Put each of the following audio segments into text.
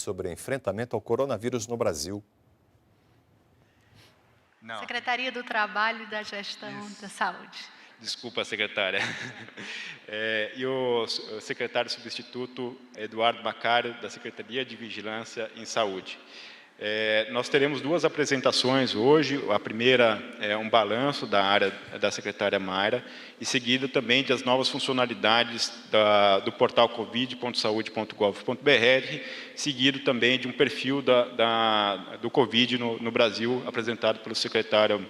sobre o enfrentamento ao coronavírus no Brasil. Não. Secretaria do Trabalho e da Gestão da Saúde. Desculpa, secretária. E o secretário substituto Eduardo Macário, da Secretaria de Vigilância em Saúde. Nós teremos duas apresentações hoje. A primeira é um balanço da área da secretária Mayra, e seguida também das novas funcionalidades do portal covid.saude.gov.br, seguido também de um perfil do Covid no Brasil, apresentado pelo secretário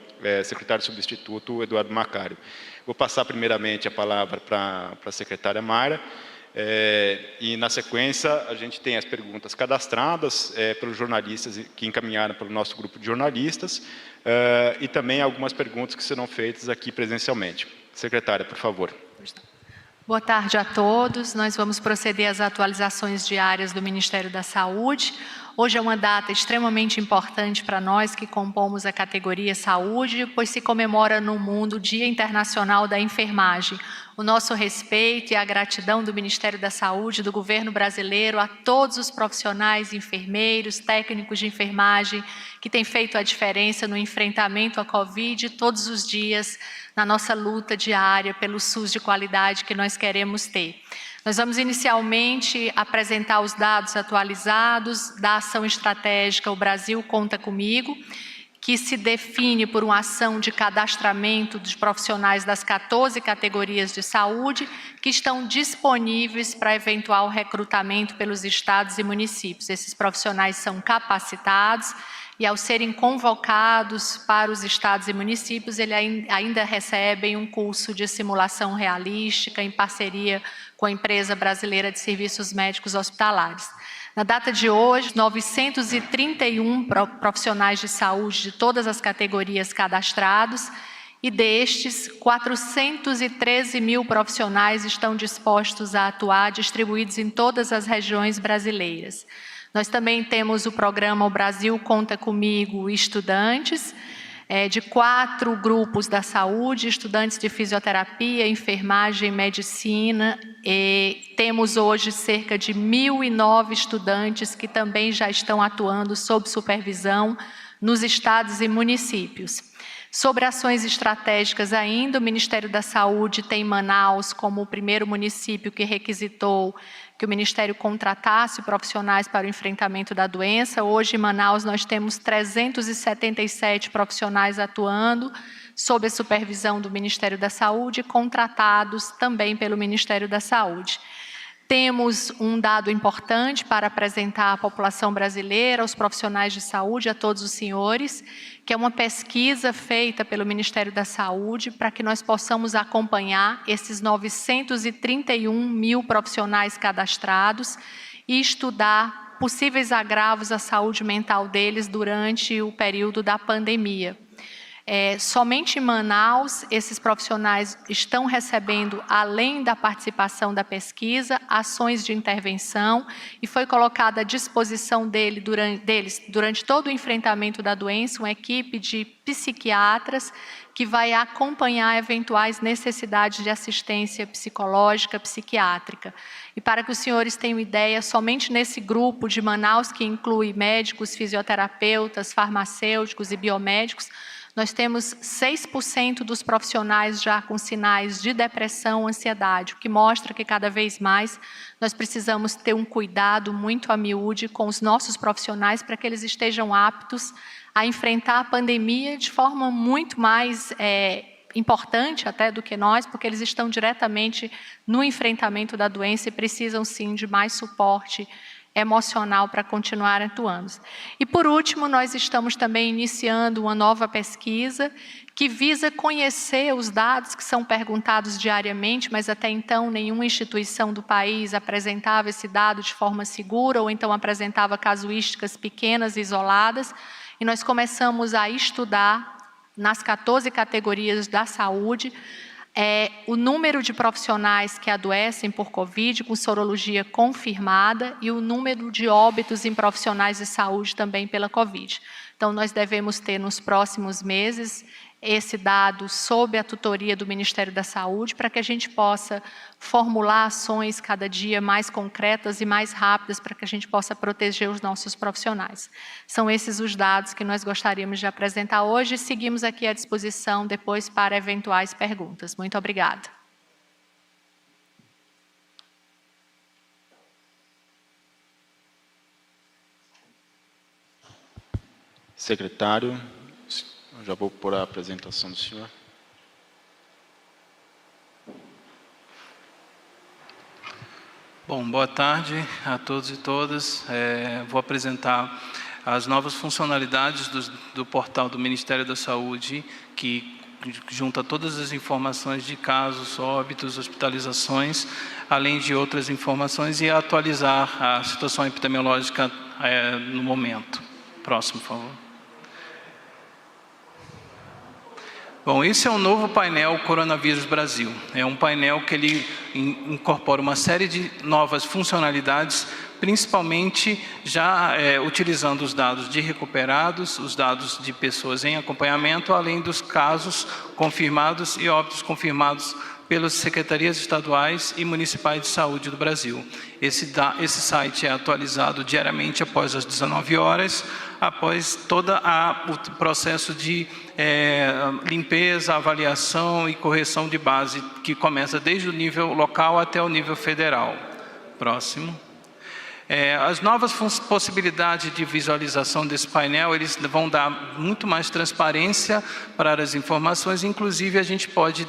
substituto Eduardo Macário. Vou passar primeiramente a palavra para a secretária Mayra. E na sequência a gente tem as perguntas cadastradas pelos jornalistas que encaminharam pelo nosso grupo de jornalistas, e também algumas perguntas que serão feitas aqui presencialmente. Secretária, por favor. Boa tarde a todos. Nós vamos proceder às atualizações diárias do Ministério da Saúde. Hoje é uma data extremamente importante para nós que compomos a categoria Saúde, pois se comemora no mundo o Dia Internacional da Enfermagem. O nosso respeito e a gratidão do Ministério da Saúde, do governo brasileiro, a todos os profissionais, enfermeiros, técnicos de enfermagem, que têm feito a diferença no enfrentamento à Covid todos os dias, na nossa luta diária pelo SUS de qualidade que nós queremos ter. Nós vamos inicialmente apresentar os dados atualizados da ação estratégica O Brasil Conta Comigo, que se define por uma ação de cadastramento dos profissionais das 14 categorias de saúde que estão disponíveis para eventual recrutamento pelos estados e municípios. Esses profissionais são capacitados e, ao serem convocados para os estados e municípios, eles ainda recebem um curso de simulação realística em parceria com a Empresa Brasileira de Serviços Médicos Hospitalares. Na data de hoje, 931 profissionais de saúde de todas as categorias cadastrados, e destes, 413 mil profissionais estão dispostos a atuar, distribuídos em todas as regiões brasileiras. Nós também temos o programa O Brasil Conta Comigo Estudantes, de 4 grupos da saúde, estudantes de fisioterapia, enfermagem, medicina. Temos hoje cerca de 1.009 estudantes que também já estão atuando sob supervisão nos estados e municípios. Sobre ações estratégicas ainda, o Ministério da Saúde tem Manaus como o primeiro município que requisitou que o Ministério contratasse profissionais para o enfrentamento da doença. Hoje, em Manaus, nós temos 377 profissionais atuando sob a supervisão do Ministério da Saúde, contratados também pelo Ministério da Saúde. Temos um dado importante para apresentar à população brasileira, aos profissionais de saúde, a todos os senhores, que é uma pesquisa feita pelo Ministério da Saúde para que nós possamos acompanhar esses 931 mil profissionais cadastrados e estudar possíveis agravos à saúde mental deles durante o período da pandemia. Somente em Manaus, esses profissionais estão recebendo, além da participação da pesquisa, ações de intervenção, e foi colocada à disposição deles, durante todo o enfrentamento da doença, uma equipe de psiquiatras que vai acompanhar eventuais necessidades de assistência psicológica, psiquiátrica. E para que os senhores tenham ideia, somente nesse grupo de Manaus, que inclui médicos, fisioterapeutas, farmacêuticos e biomédicos, nós temos 6% dos profissionais já com sinais de depressão, ansiedade, o que mostra que cada vez mais nós precisamos ter um cuidado muito a miúde com os nossos profissionais para que eles estejam aptos a enfrentar a pandemia de forma muito mais importante até do que nós, porque eles estão diretamente no enfrentamento da doença e precisam sim de mais suporte emocional para continuar atuando. E por último, nós estamos também iniciando uma nova pesquisa que visa conhecer os dados que são perguntados diariamente, mas até então nenhuma instituição do país apresentava esse dado de forma segura ou então apresentava casuísticas pequenas e isoladas, e nós começamos a estudar nas 14 categorias da saúde o número de profissionais que adoecem por Covid com sorologia confirmada e o número de óbitos em profissionais de saúde também pela Covid. Então, nós devemos ter nos próximos meses esse dado sob a tutoria do Ministério da Saúde, para que a gente possa formular ações cada dia mais concretas e mais rápidas, para que a gente possa proteger os nossos profissionais. São esses os dados que nós gostaríamos de apresentar hoje e seguimos aqui à disposição depois para eventuais perguntas. Muito obrigada. Secretário, eu já vou pôr a apresentação do senhor. Bom, boa tarde a todos e todas. Vou apresentar as novas funcionalidades do portal do Ministério da Saúde, que junta todas as informações de casos, óbitos, hospitalizações, além de outras informações, e atualizar a situação epidemiológica no momento. Próximo, por favor. Bom, esse é o novo painel Coronavírus Brasil. É um painel que ele incorpora uma série de novas funcionalidades, principalmente já utilizando os dados de recuperados, os dados de pessoas em acompanhamento, além dos casos confirmados e óbitos confirmados pelas secretarias estaduais e municipais de saúde do Brasil. Esse site é atualizado diariamente após as 19 horas, após todo o processo de limpeza, avaliação e correção de base, que começa desde o nível local até o nível federal. Próximo. As novas possibilidades de visualização desse painel, eles vão dar muito mais transparência para as informações, inclusive a gente pode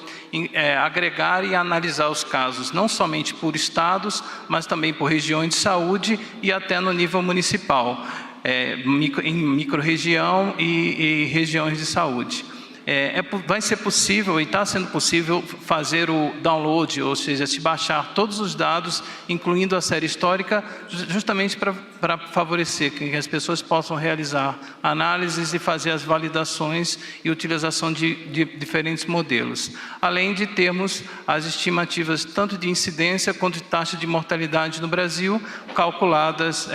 agregar e analisar os casos, não somente por estados, mas também por regiões de saúde e até no nível municipal, em micro-região e regiões de saúde. Vai ser possível, e está sendo possível, fazer o download, ou seja, se baixar todos os dados, incluindo a série histórica, justamente para favorecer que as pessoas possam realizar análises e fazer as validações e utilização de diferentes modelos. Além de termos as estimativas tanto de incidência quanto de taxa de mortalidade no Brasil, calculadas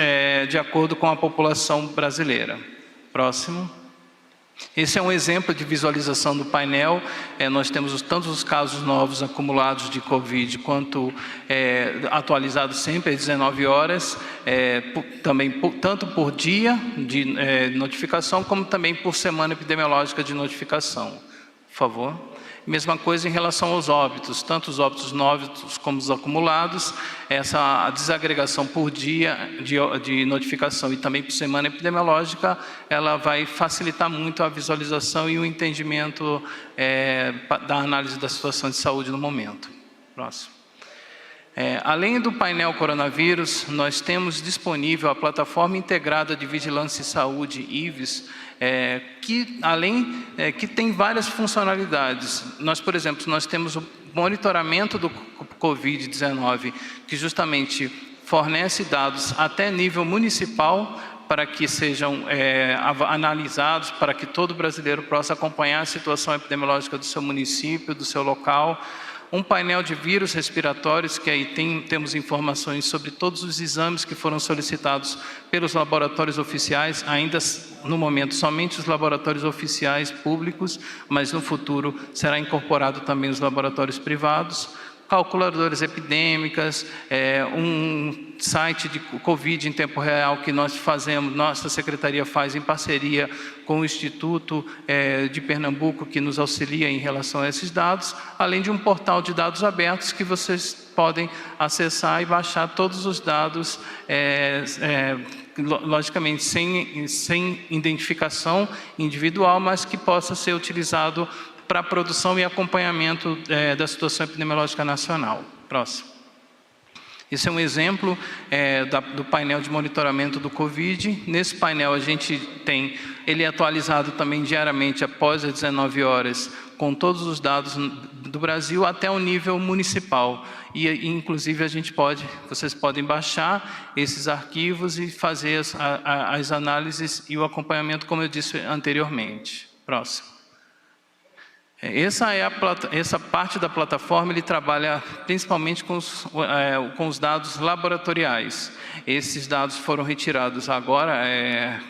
de acordo com a população brasileira. Próximo. Esse é um exemplo de visualização do painel. Nós temos tanto os casos novos acumulados de Covid, quanto atualizados sempre às 19 horas, também tanto por dia de notificação, como também por semana epidemiológica de notificação. Por favor. Mesma coisa em relação aos óbitos, tanto os óbitos novos como os acumulados, essa desagregação por dia de notificação e também por semana epidemiológica, ela vai facilitar muito a visualização e o entendimento da análise da situação de saúde no momento. Próximo. Além do painel coronavírus, nós temos disponível a plataforma integrada de vigilância e saúde, IVES, que tem várias funcionalidades. Nós, por exemplo, nós temos o monitoramento do Covid-19, que justamente fornece dados até nível municipal, para que sejam analisados, para que todo brasileiro possa acompanhar a situação epidemiológica do seu município, do seu local. Um painel de vírus respiratórios, que aí temos informações sobre todos os exames que foram solicitados pelos laboratórios oficiais, ainda no momento somente os laboratórios oficiais públicos, mas no futuro será incorporado também os laboratórios privados. Calculadoras epidêmicas, um site de Covid em tempo real que nós fazemos, nossa secretaria faz em parceria com o Instituto de Pernambuco, que nos auxilia em relação a esses dados, além de um portal de dados abertos que vocês podem acessar e baixar todos os dados, logicamente sem identificação individual, mas que possa ser utilizado para a produção e acompanhamento da situação epidemiológica nacional. Próximo. Esse é um exemplo do painel de monitoramento do Covid. Nesse painel a gente ele é atualizado também diariamente após as 19 horas, com todos os dados do Brasil até o nível municipal. E inclusive vocês podem baixar esses arquivos e fazer as análises e o acompanhamento, como eu disse anteriormente. Próximo. Essa parte da plataforma ele trabalha principalmente com os dados laboratoriais. Esses dados foram retirados agora,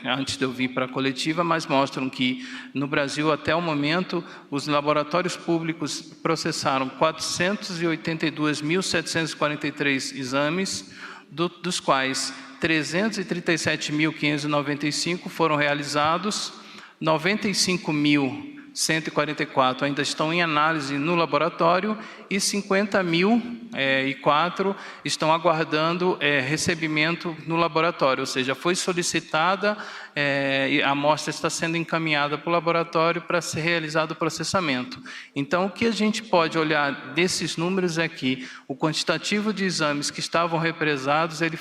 antes de eu vir para a coletiva, mas mostram que no Brasil, até o momento, os laboratórios públicos processaram 482.743 exames, dos quais 337.595 foram realizados, 95.144 ainda estão em análise no laboratório e 50.004 estão aguardando recebimento no laboratório, ou seja, foi solicitada e a amostra está sendo encaminhada para o laboratório para ser realizado o processamento. Então, o que a gente pode olhar desses números é que o quantitativo de exames que estavam represados, ele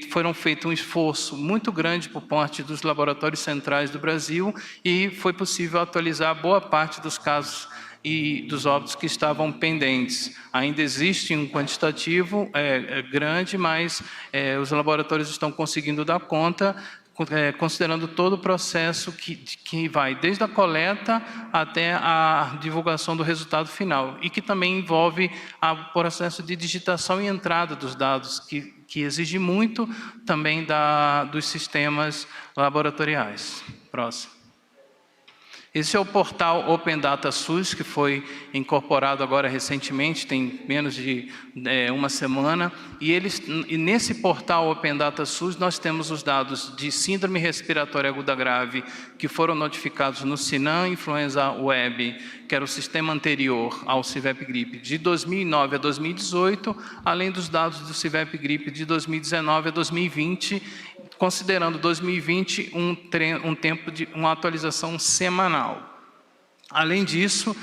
foram feito um esforço muito grande por parte dos laboratórios centrais do Brasil e foi possível atualizar boa parte dos casos e dos óbitos que estavam pendentes. Ainda existe um quantitativo grande, mas os laboratórios estão conseguindo dar conta, considerando todo o processo que vai desde a coleta até a divulgação do resultado final e que também envolve o processo de digitação e entrada dos dados, que exige muito também dos sistemas laboratoriais. Próximo. Esse é o portal Open Data SUS, que foi incorporado agora recentemente, tem menos de uma semana. E nesse portal Open Data SUS, nós temos os dados de síndrome respiratória aguda grave, que foram notificados no Sinan Influenza Web, que era o sistema anterior ao CIVEP Gripe, de 2009 a 2018, além dos dados do CIVEP Gripe de 2019 a 2020, considerando 2020 um tempo de uma atualização semanal. Além disso,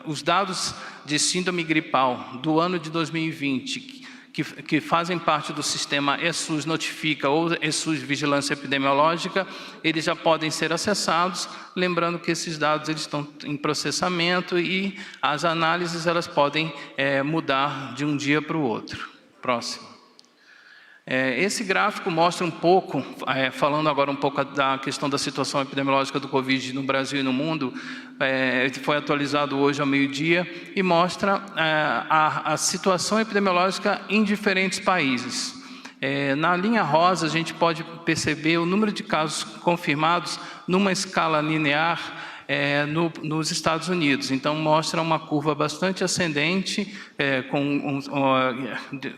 os dados de síndrome gripal do ano de 2020, que fazem parte do sistema ESUS Notifica ou ESUS Vigilância Epidemiológica, eles já podem ser acessados, lembrando que esses dados eles estão em processamento e as análises elas podem mudar de um dia para o outro. Próximo. Esse gráfico mostra um pouco, falando agora um pouco da questão da situação epidemiológica do Covid no Brasil e no mundo, foi atualizado hoje ao meio-dia e mostra a situação epidemiológica em diferentes países. Na linha rosa a gente pode perceber o número de casos confirmados numa escala linear nos Estados Unidos. Então, mostra uma curva bastante ascendente, com um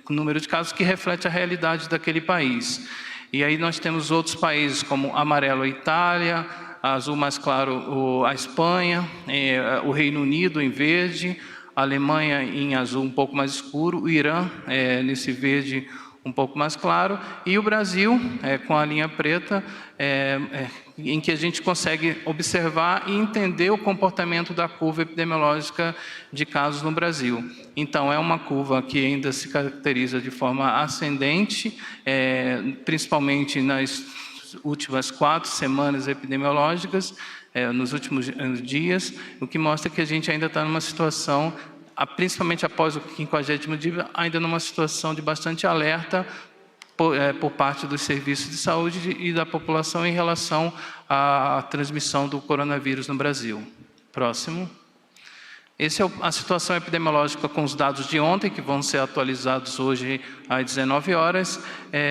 número de casos que reflete a realidade daquele país. E aí nós temos outros países, como amarelo a Itália, azul mais claro a Espanha, o Reino Unido em verde, a Alemanha em azul um pouco mais escuro, o Irã nesse verde um pouco mais claro, e o Brasil, com a linha preta, em que a gente consegue observar e entender o comportamento da curva epidemiológica de casos no Brasil. Então, é uma curva que ainda se caracteriza de forma ascendente, principalmente nas últimas 4 semanas epidemiológicas, nos últimos dias, o que mostra que a gente ainda está numa situação, principalmente após o 50º dia, ainda numa situação de bastante alerta por parte dos serviços de saúde e da população em relação à transmissão do coronavírus no Brasil. Próximo. Essa é a situação epidemiológica com os dados de ontem, que vão ser atualizados hoje às 19 horas,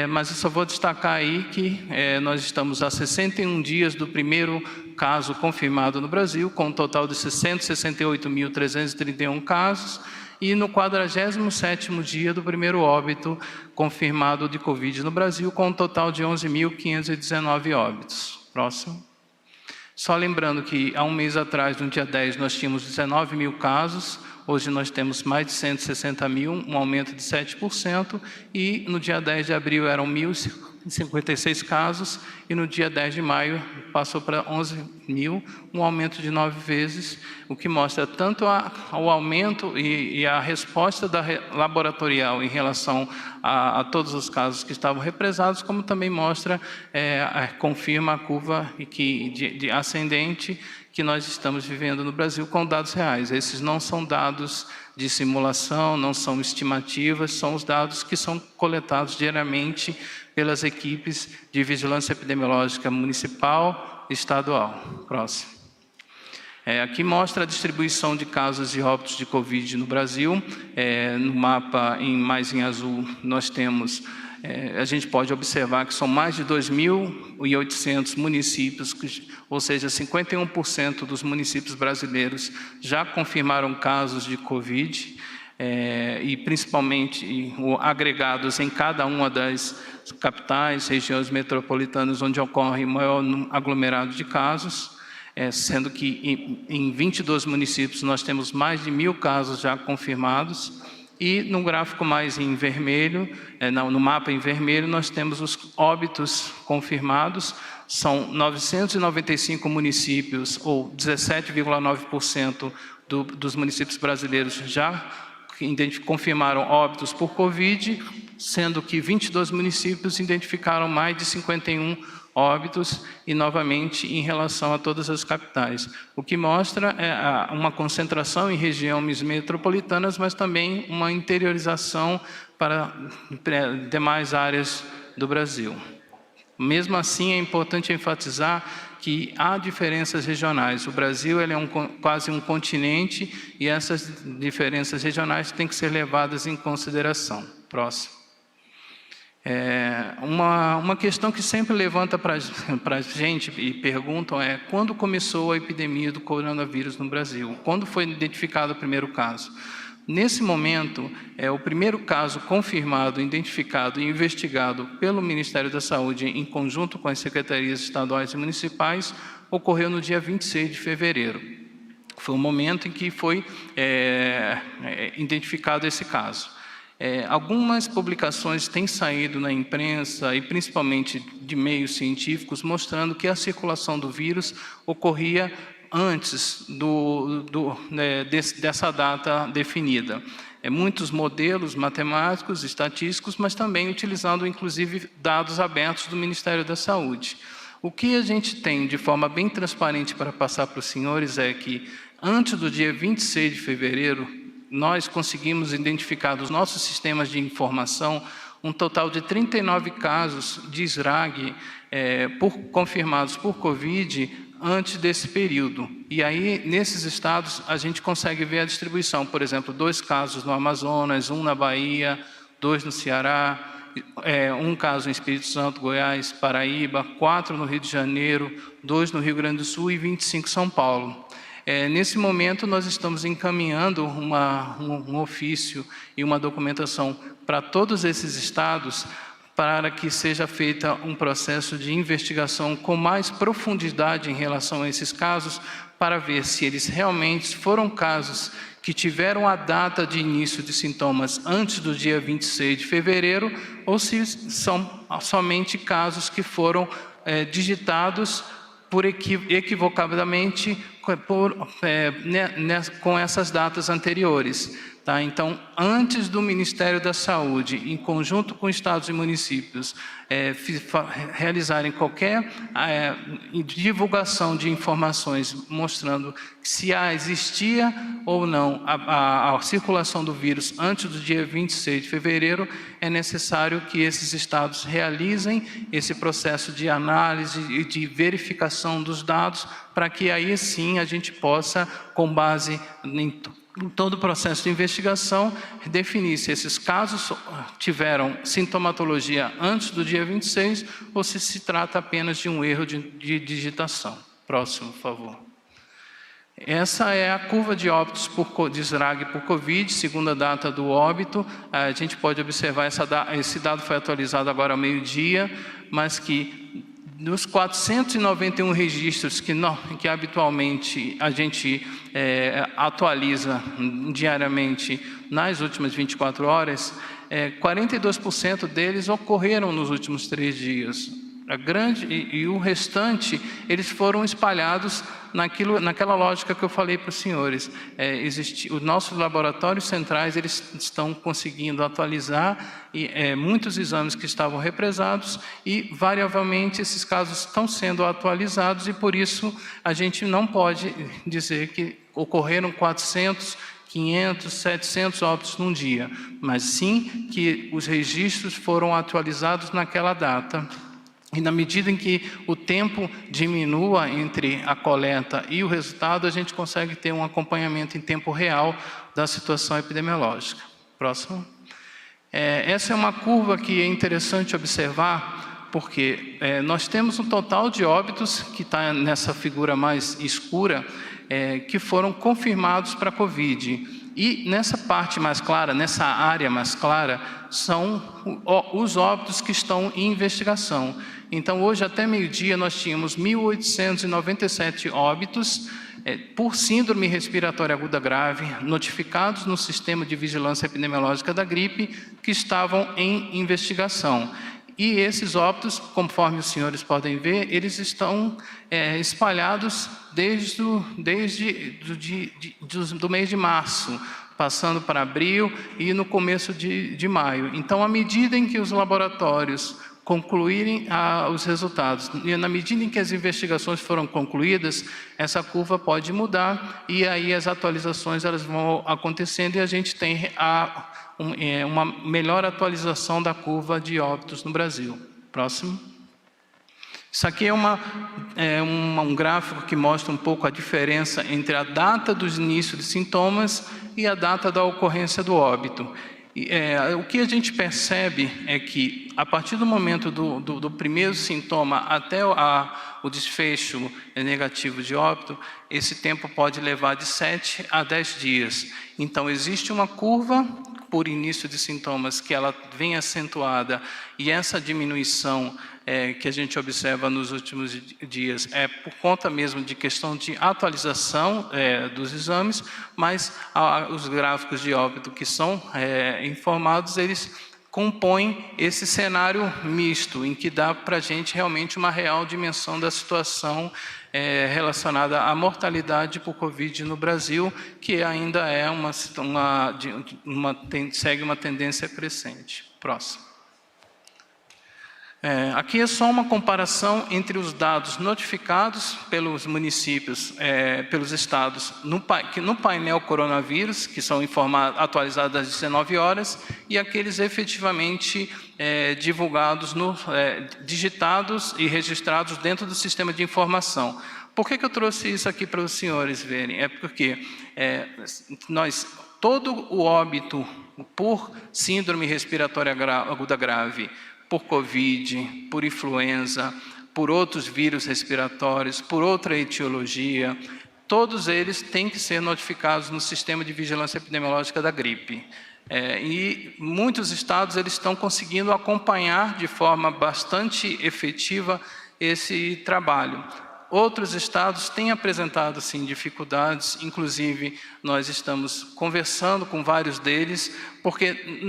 mas eu só vou destacar aí que nós estamos a 61 dias do primeiro caso confirmado no Brasil, com um total de 668.331 casos, e no 47º dia do primeiro óbito confirmado de Covid no Brasil, com um total de 11.519 óbitos. Próximo. Só lembrando que há um mês atrás, no dia 10, nós tínhamos 19 mil casos, hoje nós temos mais de 160 mil, um aumento de 7%, e no dia 10 de abril eram 1.056 casos, e no dia 10 de maio passou para 11 mil, um aumento de 9 vezes, o que mostra tanto o aumento e a resposta laboratorial em relação a todos os casos que estavam represados, como também mostra, confirma a curva de ascendente que nós estamos vivendo no Brasil com dados reais. Esses não são dados de simulação, não são estimativas, são os dados que são coletados diariamente pelas equipes de vigilância epidemiológica municipal e estadual. Próximo. Aqui mostra a distribuição de casos de óbitos de Covid no Brasil. No mapa, mais em azul, nós temos, a gente pode observar que são mais de 2.800 municípios, ou seja, 51% dos municípios brasileiros já confirmaram casos de Covid, e principalmente agregados em cada uma das capitais, regiões metropolitanas onde ocorre maior aglomerado de casos. Sendo que em 22 municípios nós temos mais de 1.000 casos já confirmados, e no gráfico mais em vermelho, no mapa em vermelho, nós temos os óbitos confirmados. São 995 municípios, ou 17,9% dos municípios brasileiros já confirmaram óbitos por Covid, sendo que 22 municípios identificaram mais de 51 óbitos, e novamente em relação a todas as capitais. O que mostra uma concentração em regiões metropolitanas, mas também uma interiorização para demais áreas do Brasil. Mesmo assim, é importante enfatizar que há diferenças regionais. O Brasil ele é quase um continente, e essas diferenças regionais têm que ser levadas em consideração. Próximo. Uma questão que sempre levanta para a gente e perguntam é: quando começou a epidemia do coronavírus no Brasil? Quando foi identificado o primeiro caso? Nesse momento, o primeiro caso confirmado, identificado e investigado pelo Ministério da Saúde em conjunto com as secretarias estaduais e municipais ocorreu no dia 26 de fevereiro. Foi o momento em que foi identificado esse caso. Algumas publicações têm saído na imprensa, e principalmente de meios científicos, mostrando que a circulação do vírus ocorria antes dessa data definida. Muitos modelos matemáticos, estatísticos, mas também utilizando inclusive dados abertos do Ministério da Saúde. O que a gente tem de forma bem transparente para passar para os senhores é que antes do dia 26 de fevereiro, nós conseguimos identificar dos nossos sistemas de informação um total de 39 casos de SRAG confirmados por Covid antes desse período. E aí, nesses estados, a gente consegue ver a distribuição. Por exemplo, 2 casos no Amazonas, 1 na Bahia, 2 no Ceará, 1 caso em Espírito Santo, Goiás, Paraíba, 4 no Rio de Janeiro, 2 no Rio Grande do Sul e 25 em São Paulo. Nesse momento, nós estamos encaminhando um ofício e uma documentação para todos esses estados, para que seja feita um processo de investigação com mais profundidade em relação a esses casos, para ver se eles realmente foram casos que tiveram a data de início de sintomas antes do dia 26 de fevereiro, ou se são somente casos que foram digitados equivocadamente com essas datas anteriores. Tá? Então, antes do Ministério da Saúde, em conjunto com estados e municípios, realizarem qualquer divulgação de informações mostrando se existia ou não a circulação do vírus antes do dia 26 de fevereiro, é necessário que esses estados realizem esse processo de análise e de verificação dos dados, para que aí sim a gente possa, com base em todo o processo de investigação, definir se esses casos tiveram sintomatologia antes do dia 26 ou se trata apenas de um erro de digitação. Próximo, por favor. Essa é a curva de óbitos de SRAG por Covid, segunda data do óbito. A gente pode observar, esse dado foi atualizado agora ao meio-dia, mas que dos 491 registros que habitualmente a gente atualiza diariamente nas últimas 24 horas, 42% deles ocorreram nos últimos 3 dias. E o restante, eles foram espalhados naquela lógica que eu falei para os senhores. Os nossos laboratórios centrais, eles estão conseguindo atualizar muitos exames que estavam represados, e variavelmente esses casos estão sendo atualizados, e por isso a gente não pode dizer que ocorreram 400, 500, 700 óbitos num dia, mas sim que os registros foram atualizados naquela data. E na medida em que o tempo diminua entre a coleta e o resultado, a gente consegue ter um acompanhamento em tempo real da situação epidemiológica. Próximo. Essa é uma curva que é interessante observar, porque nós temos um total de óbitos, que está nessa figura mais escura, que foram confirmados para a Covid. E nessa parte mais clara, nessa área mais clara, são os óbitos que estão em investigação. Então, hoje, até meio-dia, nós tínhamos 1.897 óbitos por síndrome respiratória aguda grave, notificados no Sistema de Vigilância Epidemiológica da Gripe, que estavam em investigação. E esses óbitos, conforme os senhores podem ver, eles estão espalhados desde o mês de março, passando para abril e no começo de maio. Então, à medida em que os laboratórios concluírem os resultados, e na medida em que as investigações foram concluídas, essa curva pode mudar, e aí as atualizações elas vão acontecendo, e a gente tem uma melhor atualização da curva de óbitos no Brasil. Próximo. Isso aqui é um gráfico que mostra um pouco a diferença entre a data do início de sintomas e a data da ocorrência do óbito. O que a gente percebe é que, a partir do momento do primeiro sintoma até o desfecho negativo de óbito, esse tempo pode levar de 7 a 10 dias. Então, existe uma curva por início de sintomas que ela vem acentuada, e essa diminuição que a gente observa nos últimos dias é por conta mesmo de questão de atualização dos exames, mas os gráficos de óbito que são informados, eles compõem esse cenário misto, em que dá para a gente realmente uma real dimensão da situação relacionada à mortalidade por Covid no Brasil, que ainda segue uma tendência crescente. Próximo. Aqui é só uma comparação entre os dados notificados pelos municípios, pelos estados, no painel coronavírus, que são atualizados às 19 horas, e aqueles efetivamente divulgados, digitados e registrados dentro do sistema de informação. Por que eu trouxe isso aqui para os senhores verem? É porque todo o óbito por síndrome respiratória aguda grave, por Covid, por influenza, por outros vírus respiratórios, por outra etiologia, todos eles têm que ser notificados no Sistema de Vigilância Epidemiológica da Gripe. E muitos estados eles estão conseguindo acompanhar de forma bastante efetiva esse trabalho. Outros estados têm apresentado, sim, dificuldades, inclusive nós estamos conversando com vários deles, porque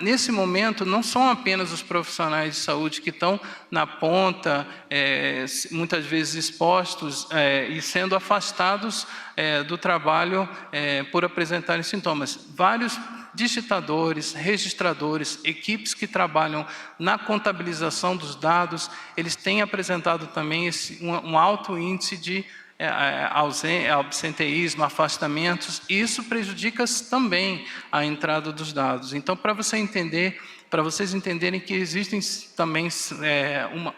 nesse momento não são apenas os profissionais de saúde que estão na ponta, muitas vezes expostos e sendo afastados do trabalho por apresentarem sintomas. Vários digitadores, registradores, equipes que trabalham na contabilização dos dados, eles têm apresentado também um alto índice de absenteísmo, afastamentos, e isso prejudica também a entrada dos dados. Então, para vocês entenderem que existe também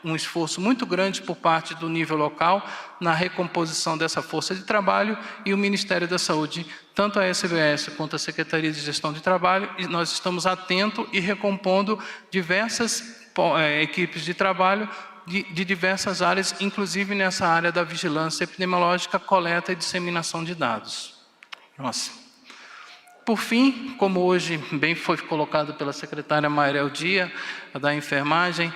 um esforço muito grande por parte do nível local na recomposição dessa força de trabalho, e o Ministério da Saúde, tanto a SBS quanto a Secretaria de Gestão de Trabalho, e nós estamos atentos e recompondo diversas equipes de trabalho de diversas áreas, inclusive nessa área da vigilância epidemiológica, coleta e disseminação de dados. Nossa. Por fim, como hoje bem foi colocado pela secretária Mairel Dia, da enfermagem,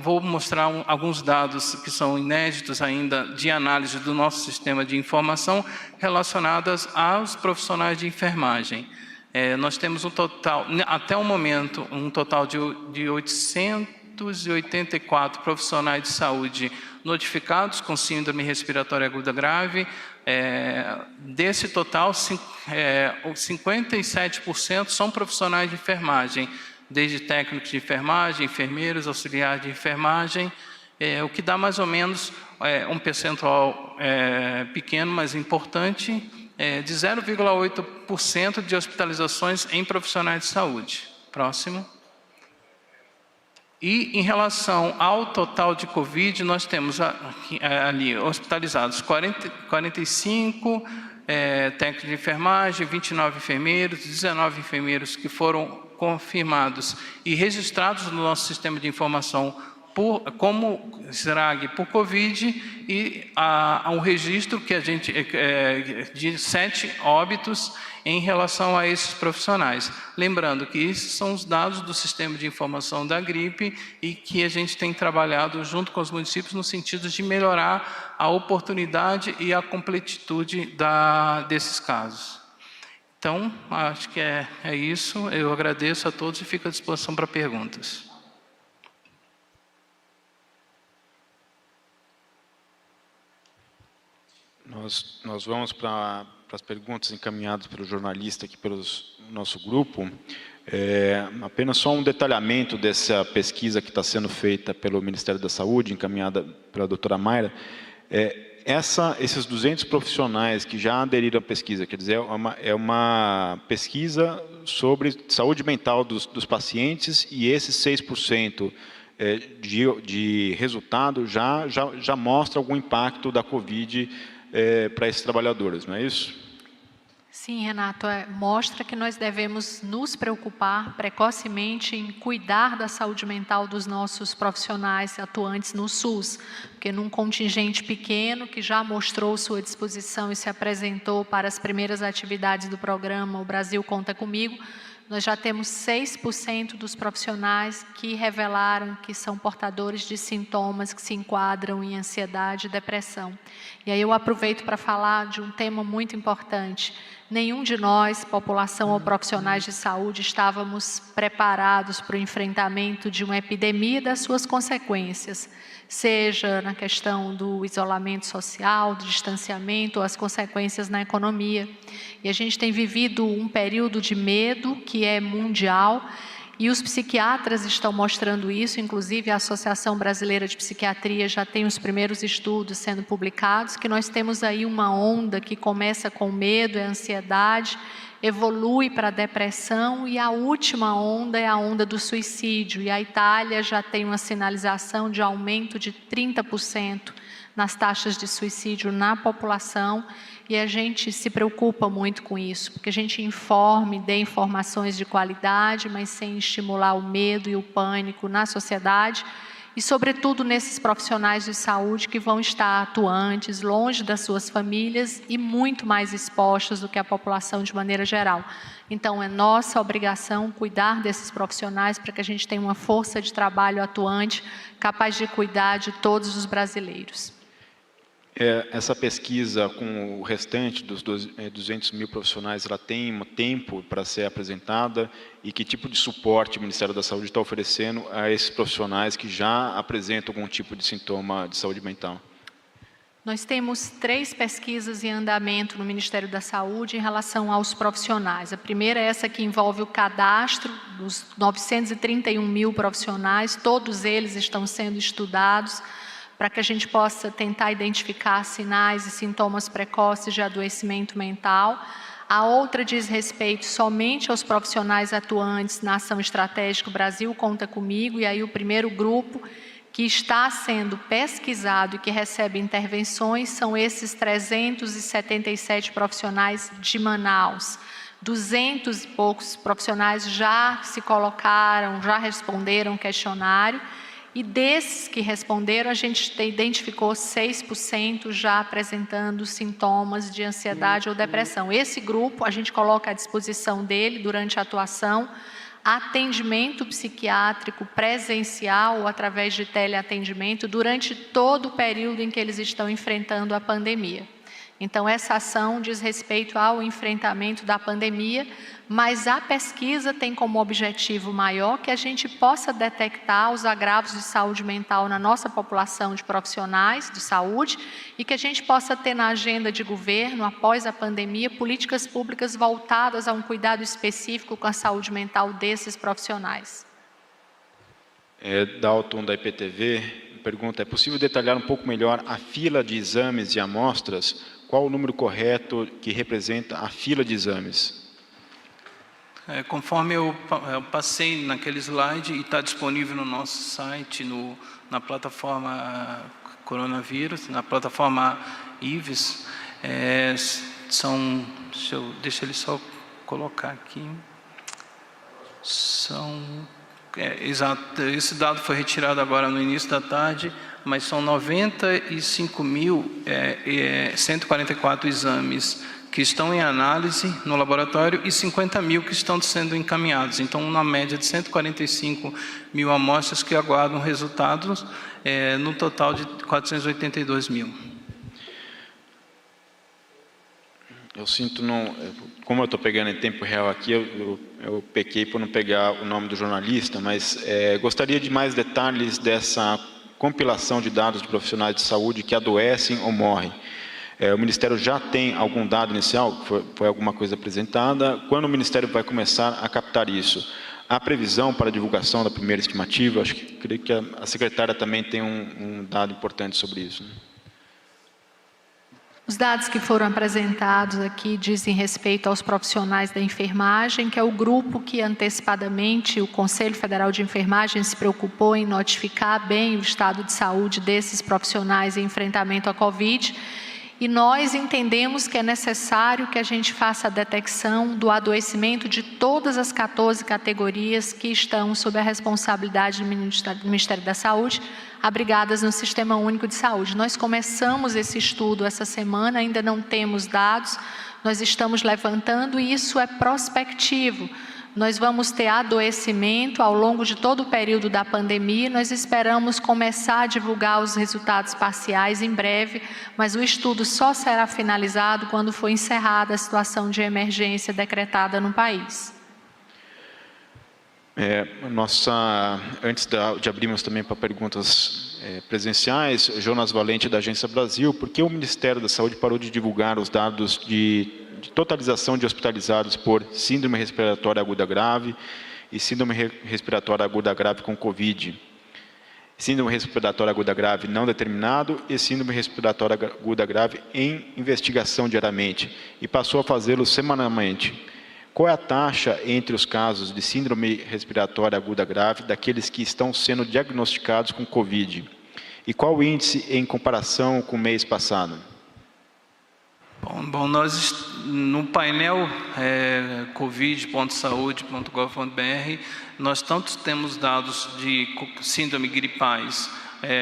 vou mostrar alguns dados que são inéditos ainda de análise do nosso sistema de informação relacionadas aos profissionais de enfermagem. Nós temos um total, até o momento, um total de 884 profissionais de saúde notificados com síndrome respiratória aguda grave. Desse total, 57% são profissionais de enfermagem, desde técnicos de enfermagem, enfermeiros, auxiliares de enfermagem, o que dá mais ou menos um percentual pequeno, mas importante, de 0,8% de hospitalizações em profissionais de saúde. Próximo. E em relação ao total de Covid, nós temos ali hospitalizados 45 técnicos de enfermagem, 29 enfermeiros, 19 enfermeiros que foram confirmados e registrados no nosso sistema de informação como SRAG por Covid, e há um registro que a gente de 7 óbitos em relação a esses profissionais. Lembrando que esses são os dados do sistema de informação da gripe e que a gente tem trabalhado junto com os municípios no sentido de melhorar a oportunidade e a completitude desses casos. Então, acho que é isso. Eu agradeço a todos e fico à disposição para perguntas. Nós vamos para as perguntas encaminhadas pelo jornalista aqui pelo nosso grupo. Apenas só um detalhamento dessa pesquisa que está sendo feita pelo Ministério da Saúde, encaminhada pela doutora Mayra. Esses 200 profissionais que já aderiram à pesquisa, quer dizer, é uma pesquisa sobre saúde mental dos pacientes, e esses 6% de resultado já mostra algum impacto da Covid para esses trabalhadores, não é isso? Sim, Renato, mostra que nós devemos nos preocupar precocemente em cuidar da saúde mental dos nossos profissionais atuantes no SUS, porque num contingente pequeno que já mostrou sua disposição e se apresentou para as primeiras atividades do programa O Brasil Conta Comigo, nós já temos 6% dos profissionais que revelaram que são portadores de sintomas que se enquadram em ansiedade e depressão. E aí eu aproveito para falar de um tema muito importante. Nenhum de nós, população ou profissionais de saúde, estávamos preparados para o enfrentamento de uma epidemia e das suas consequências, seja na questão do isolamento social, do distanciamento, ou as consequências na economia. E a gente tem vivido um período de medo que é mundial, e os psiquiatras estão mostrando isso, inclusive a Associação Brasileira de Psiquiatria já tem os primeiros estudos sendo publicados, que nós temos aí uma onda que começa com medo, a ansiedade, evolui para a depressão, e a última onda é a onda do suicídio. E a Itália já tem uma sinalização de aumento de 30% nas taxas de suicídio na população, e a gente se preocupa muito com isso, porque a gente informe, dê informações de qualidade, mas sem estimular o medo e o pânico na sociedade, e sobretudo nesses profissionais de saúde que vão estar atuantes, longe das suas famílias e muito mais expostos do que a população de maneira geral. Então, é nossa obrigação cuidar desses profissionais para que a gente tenha uma força de trabalho atuante, capaz de cuidar de todos os brasileiros. Essa pesquisa com o restante dos 200 mil profissionais, ela tem um tempo para ser apresentada, e que tipo de suporte o Ministério da Saúde está oferecendo a esses profissionais que já apresentam algum tipo de sintoma de saúde mental? Nós temos 3 pesquisas em andamento no Ministério da Saúde em relação aos profissionais. A primeira é essa que envolve o cadastro dos 931 mil profissionais, todos eles estão sendo estudados para que a gente possa tentar identificar sinais e sintomas precoces de adoecimento mental. A outra diz respeito somente aos profissionais atuantes na Ação Estratégica Brasil Conta Comigo, e aí o primeiro grupo que está sendo pesquisado e que recebe intervenções são esses 377 profissionais de Manaus. 200 e poucos profissionais já se colocaram, já responderam o questionário, e desses que responderam, a gente identificou 6% já apresentando sintomas de ansiedade ou depressão. Esse grupo, a gente coloca à disposição dele, durante a atuação, atendimento psiquiátrico presencial ou através de teleatendimento durante todo o período em que eles estão enfrentando a pandemia. Então, essa ação diz respeito ao enfrentamento da pandemia, mas a pesquisa tem como objetivo maior que a gente possa detectar os agravos de saúde mental na nossa população de profissionais de saúde, e que a gente possa ter na agenda de governo, após a pandemia, políticas públicas voltadas a um cuidado específico com a saúde mental desses profissionais. Dalton, da IPTV, pergunta: é possível detalhar um pouco melhor a fila de exames e amostras? Qual o número correto que representa a fila de exames? Conforme eu passei naquele slide, e está disponível no nosso site, na plataforma Coronavírus, na plataforma IVES, deixa ele só colocar aqui, exato, esse dado foi retirado agora no início da tarde, mas são 95.144 exames que estão em análise no laboratório e 50 mil que estão sendo encaminhados. Então, uma média de 145 mil amostras que aguardam resultados, no total de 482 mil. Eu sinto, como eu estou pegando em tempo real aqui, eu pequei por não pegar o nome do jornalista, mas gostaria de mais detalhes dessa compilação de dados de profissionais de saúde que adoecem ou morrem. O Ministério já tem algum dado inicial? Foi alguma coisa apresentada? Quando o Ministério vai começar a captar isso? Há previsão para a divulgação da primeira estimativa? Creio que a secretária também tem um dado importante sobre isso. Os dados que foram apresentados aqui dizem respeito aos profissionais da enfermagem, que é o grupo que antecipadamente o Conselho Federal de Enfermagem se preocupou em notificar bem o estado de saúde desses profissionais em enfrentamento à Covid. E nós entendemos que é necessário que a gente faça a detecção do adoecimento de todas as 14 categorias que estão sob a responsabilidade do Ministério da Saúde, abrigadas no Sistema Único de Saúde. Nós começamos esse estudo essa semana, ainda não temos dados, nós estamos levantando e isso é prospectivo. Nós vamos ter adoecimento ao longo de todo o período da pandemia. Nós esperamos começar a divulgar os resultados parciais em breve, mas o estudo só será finalizado quando for encerrada a situação de emergência decretada no país. Antes de abrirmos também para perguntas presenciais, Jonas Valente, da Agência Brasil, por que o Ministério da Saúde parou de divulgar os dados de totalização de hospitalizados por síndrome respiratória aguda grave e síndrome respiratória aguda grave com Covid, síndrome respiratória aguda grave não determinado e síndrome respiratória aguda grave em investigação diariamente, e passou a fazê-lo semanalmente? Qual é a taxa entre os casos de síndrome respiratória aguda grave daqueles que estão sendo diagnosticados com Covid? E qual o índice em comparação com o mês passado? Bom, nós no painel covid.saude.gov.br, nós tanto temos dados de síndrome gripais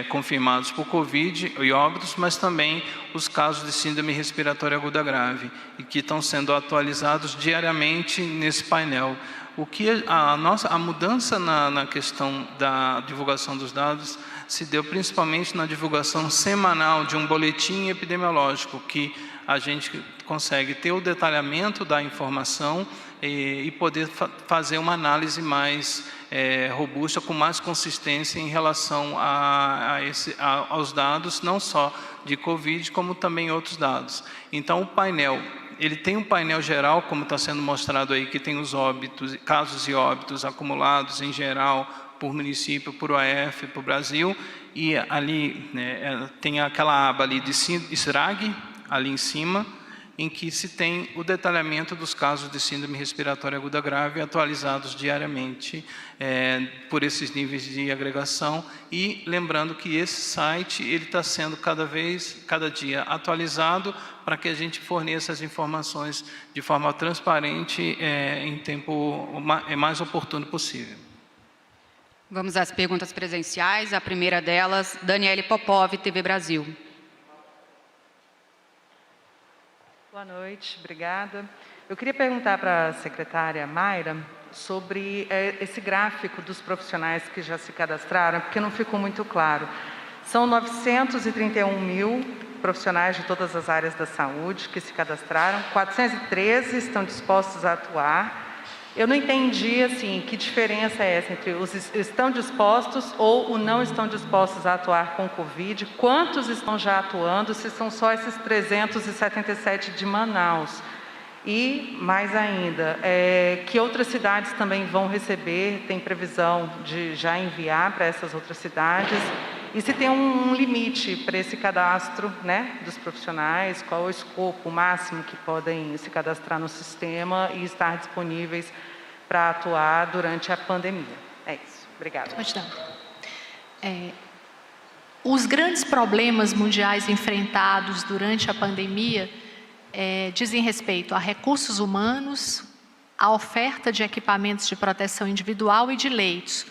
confirmados por Covid e óbitos, mas também os casos de síndrome respiratória aguda grave, e que estão sendo atualizados diariamente nesse painel. A mudança na questão da divulgação dos dados se deu principalmente na divulgação semanal de um boletim epidemiológico, que a gente consegue ter o detalhamento da informação e poder fazer uma análise mais robusta, com mais consistência em relação aos dados, não só de Covid, como também outros dados. Então, o painel, ele tem um painel geral, como está sendo mostrado aí, que tem os óbitos, casos e óbitos acumulados em geral, por município, por OAF, por Brasil, e ali tem aquela aba ali de SRAG, ali em cima, em que se tem o detalhamento dos casos de síndrome respiratória aguda grave atualizados diariamente por esses níveis de agregação. E lembrando que esse site ele está sendo cada dia atualizado para que a gente forneça as informações de forma transparente em tempo mais oportuno possível. Vamos às perguntas presenciais. A primeira delas, Daniele Popov, TV Brasil. Boa noite, obrigada. Eu queria perguntar para a secretária Mayra sobre esse gráfico dos profissionais que já se cadastraram, porque não ficou muito claro. São 931 mil profissionais de todas as áreas da saúde que se cadastraram, 413 estão dispostos a atuar. Eu não entendi, assim, que diferença é essa entre os estão dispostos ou o não estão dispostos a atuar com Covid, quantos estão já atuando, se são só esses 377 de Manaus. E, mais ainda, que outras cidades também vão receber, tem previsão de já enviar para essas outras cidades, e se tem um limite para esse cadastro, né, dos profissionais, qual é o escopo máximo que podem se cadastrar no sistema e estar disponíveis para atuar durante a pandemia. É isso. Obrigada. Pode dar. Os grandes problemas mundiais enfrentados durante a pandemia dizem respeito a recursos humanos, a oferta de equipamentos de proteção individual e de leitos.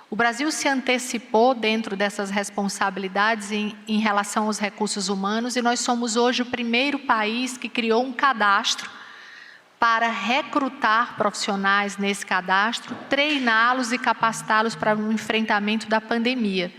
O Brasil se antecipou dentro dessas responsabilidades em relação aos recursos humanos e nós somos hoje o primeiro país que criou um cadastro para recrutar profissionais nesse cadastro, treiná-los e capacitá-los para o enfrentamento da pandemia.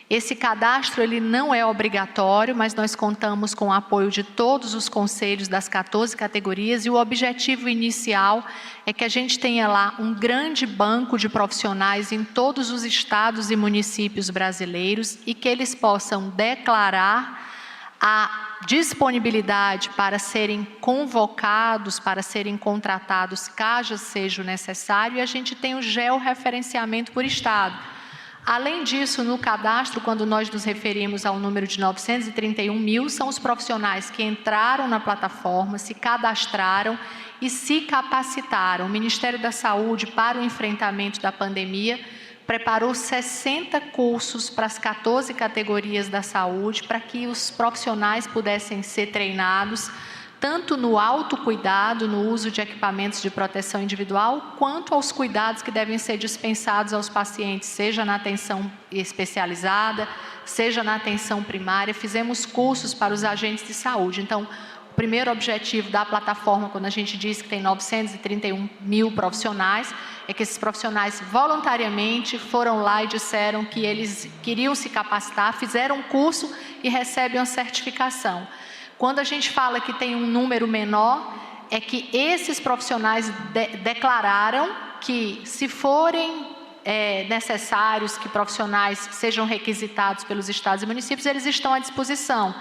Esse cadastro ele não é obrigatório, mas nós contamos com o apoio de todos os conselhos das 14 categorias e o objetivo inicial é que a gente tenha lá um grande banco de profissionais em todos os estados e municípios brasileiros e que eles possam declarar a disponibilidade para serem convocados, para serem contratados, caso seja necessário, e a gente tem o georreferenciamento por estado. Além disso, no cadastro, quando nós nos referimos ao número de 931 mil, são os profissionais que entraram na plataforma, se cadastraram e se capacitaram. O Ministério da Saúde, para o enfrentamento da pandemia, preparou 60 cursos para as 14 categorias da saúde, para que os profissionais pudessem ser treinados, tanto no autocuidado, no uso de equipamentos de proteção individual, quanto aos cuidados que devem ser dispensados aos pacientes, seja na atenção especializada, seja na atenção primária. Fizemos cursos para os agentes de saúde. Então, o primeiro objetivo da plataforma, quando a gente diz que tem 931 mil profissionais, é que esses profissionais voluntariamente foram lá e disseram que eles queriam se capacitar, fizeram um curso e recebem uma certificação. Quando a gente fala que tem um número menor, é que esses profissionais declararam que, se forem necessários que profissionais sejam requisitados pelos estados e municípios, eles estão à disposição.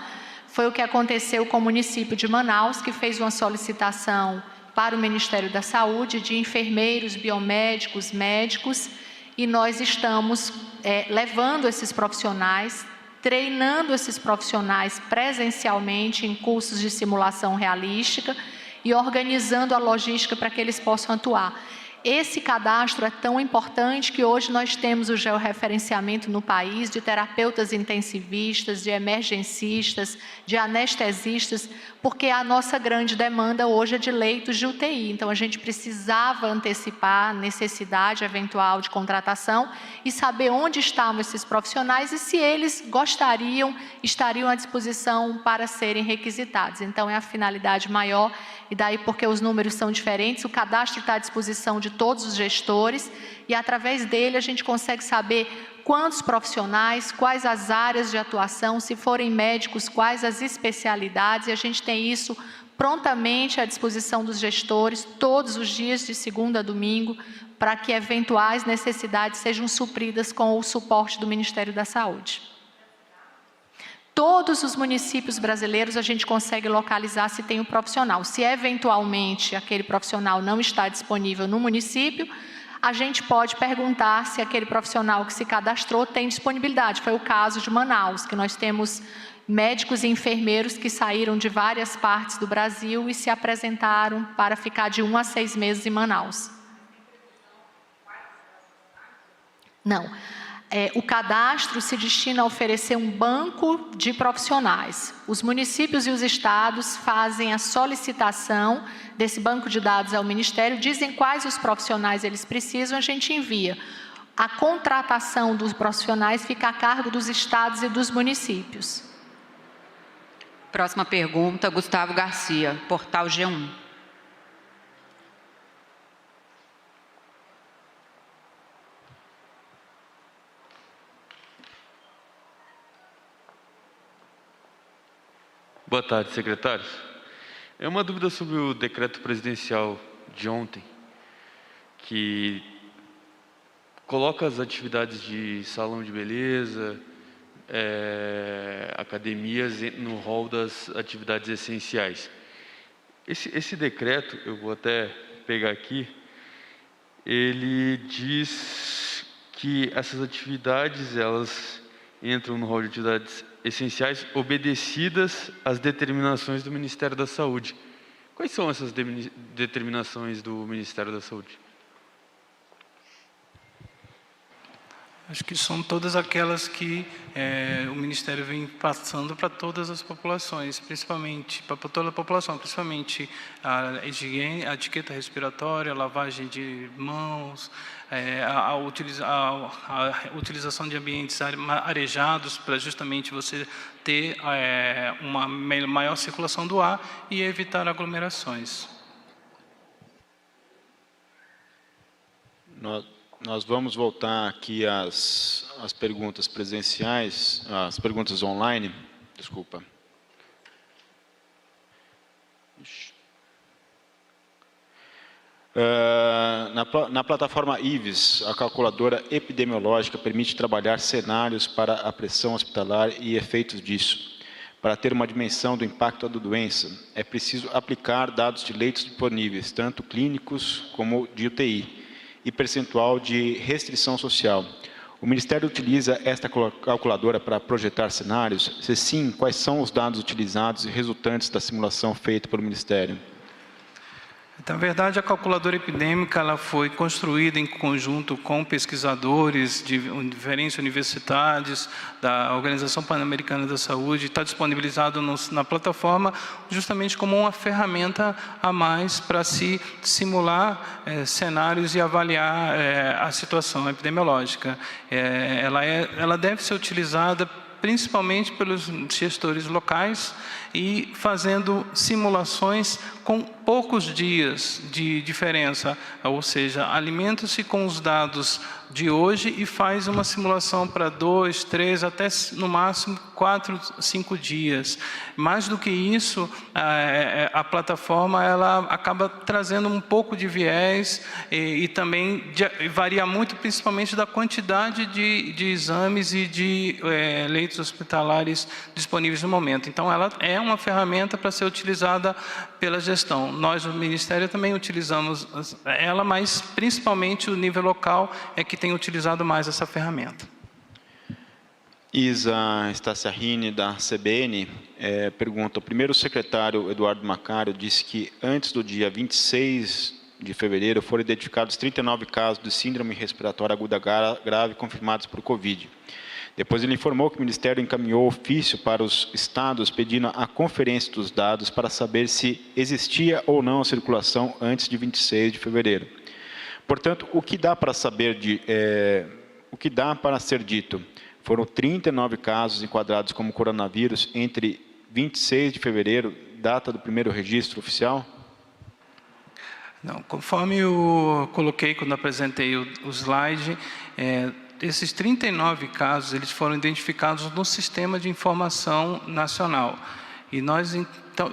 Foi o que aconteceu com o município de Manaus, que fez uma solicitação para o Ministério da Saúde de enfermeiros, biomédicos, médicos, e nós estamos levando esses profissionais, treinando esses profissionais presencialmente em cursos de simulação realística e organizando a logística para que eles possam atuar. Esse cadastro é tão importante que hoje nós temos o georreferenciamento no país de terapeutas intensivistas, de emergencistas, de anestesistas, porque a nossa grande demanda hoje é de leitos de UTI. Então, a gente precisava antecipar a necessidade eventual de contratação e saber onde estavam esses profissionais e se eles estariam à disposição para serem requisitados. Então, é a finalidade maior, e daí porque os números são diferentes, o cadastro está à disposição de todos os gestores e, através dele, a gente consegue saber quantos profissionais, quais as áreas de atuação, se forem médicos, quais as especialidades, e a gente tem isso prontamente à disposição dos gestores, todos os dias, de segunda a domingo, para que eventuais necessidades sejam supridas com o suporte do Ministério da Saúde. Todos os municípios brasileiros a gente consegue localizar se tem um profissional. Se eventualmente aquele profissional não está disponível no município, a gente pode perguntar se aquele profissional que se cadastrou tem disponibilidade. Foi o caso de Manaus, que nós temos médicos e enfermeiros que saíram de várias partes do Brasil e se apresentaram para ficar de 1 a 6 meses em Manaus. Não. O cadastro se destina a oferecer um banco de profissionais. Os municípios e os estados fazem a solicitação desse banco de dados ao Ministério, dizem quais os profissionais eles precisam, a gente envia. A contratação dos profissionais fica a cargo dos estados e dos municípios. Próxima pergunta, Gustavo Garcia, Portal G1. Boa tarde, secretários. É uma dúvida sobre o decreto presidencial de ontem, que coloca as atividades de salão de beleza, academias no rol das atividades essenciais. Esse decreto, eu vou até pegar aqui, ele diz que essas atividades, elas entram no rol de atividades essenciais obedecidas às determinações do Ministério da Saúde. Quais são essas determinações do Ministério da Saúde? Acho que são todas aquelas que o Ministério vem passando para todas as populações, principalmente para toda a população, principalmente a higiene, a etiqueta respiratória, a lavagem de mãos, a utilização de ambientes arejados para justamente você ter uma maior circulação do ar e evitar aglomerações. Nós vamos voltar aqui às perguntas presenciais, às perguntas online. Desculpa. Na plataforma IVES, a calculadora epidemiológica permite trabalhar cenários para a pressão hospitalar e efeitos disso. Para ter uma dimensão do impacto da doença, é preciso aplicar dados de leitos disponíveis, tanto clínicos como de UTI, e percentual de restrição social. O Ministério utiliza esta calculadora para projetar cenários? Se sim, quais são os dados utilizados e resultantes da simulação feita pelo Ministério? Na verdade, a calculadora epidêmica ela foi construída em conjunto com pesquisadores de diferentes universidades, da Organização Pan-Americana da Saúde, está disponibilizado na plataforma justamente como uma ferramenta a mais para se simular cenários e avaliar a situação epidemiológica. Ela deve ser utilizada principalmente pelos gestores locais e fazendo simulações com poucos dias de diferença, ou seja, alimenta-se com os dados de hoje e faz uma simulação para 2, 3, até no máximo 4, 5 dias. Mais do que isso, a plataforma ela acaba trazendo um pouco de viés e também varia muito, principalmente da quantidade de exames e de leitos hospitalares disponíveis no momento. Então, ela é uma ferramenta para ser utilizada pela gestão. Nós, no Ministério, também utilizamos ela, mas principalmente o nível local é que tem utilizado mais essa ferramenta. Isa Staciarrini, da CBN, pergunta: o primeiro secretário, Eduardo Macário, disse que antes do dia 26 de fevereiro foram identificados 39 casos de síndrome respiratória aguda grave confirmados por Covid. Depois ele informou que o Ministério encaminhou ofício para os estados pedindo a conferência dos dados para saber se existia ou não a circulação antes de 26 de fevereiro. Portanto, o que dá para saber o que dá para ser dito? Foram 39 casos enquadrados como coronavírus entre 26 de fevereiro, data do primeiro registro oficial? Não, conforme eu coloquei quando apresentei o slide, esses 39 casos eles foram identificados no Sistema de Informação Nacional. E nós, então,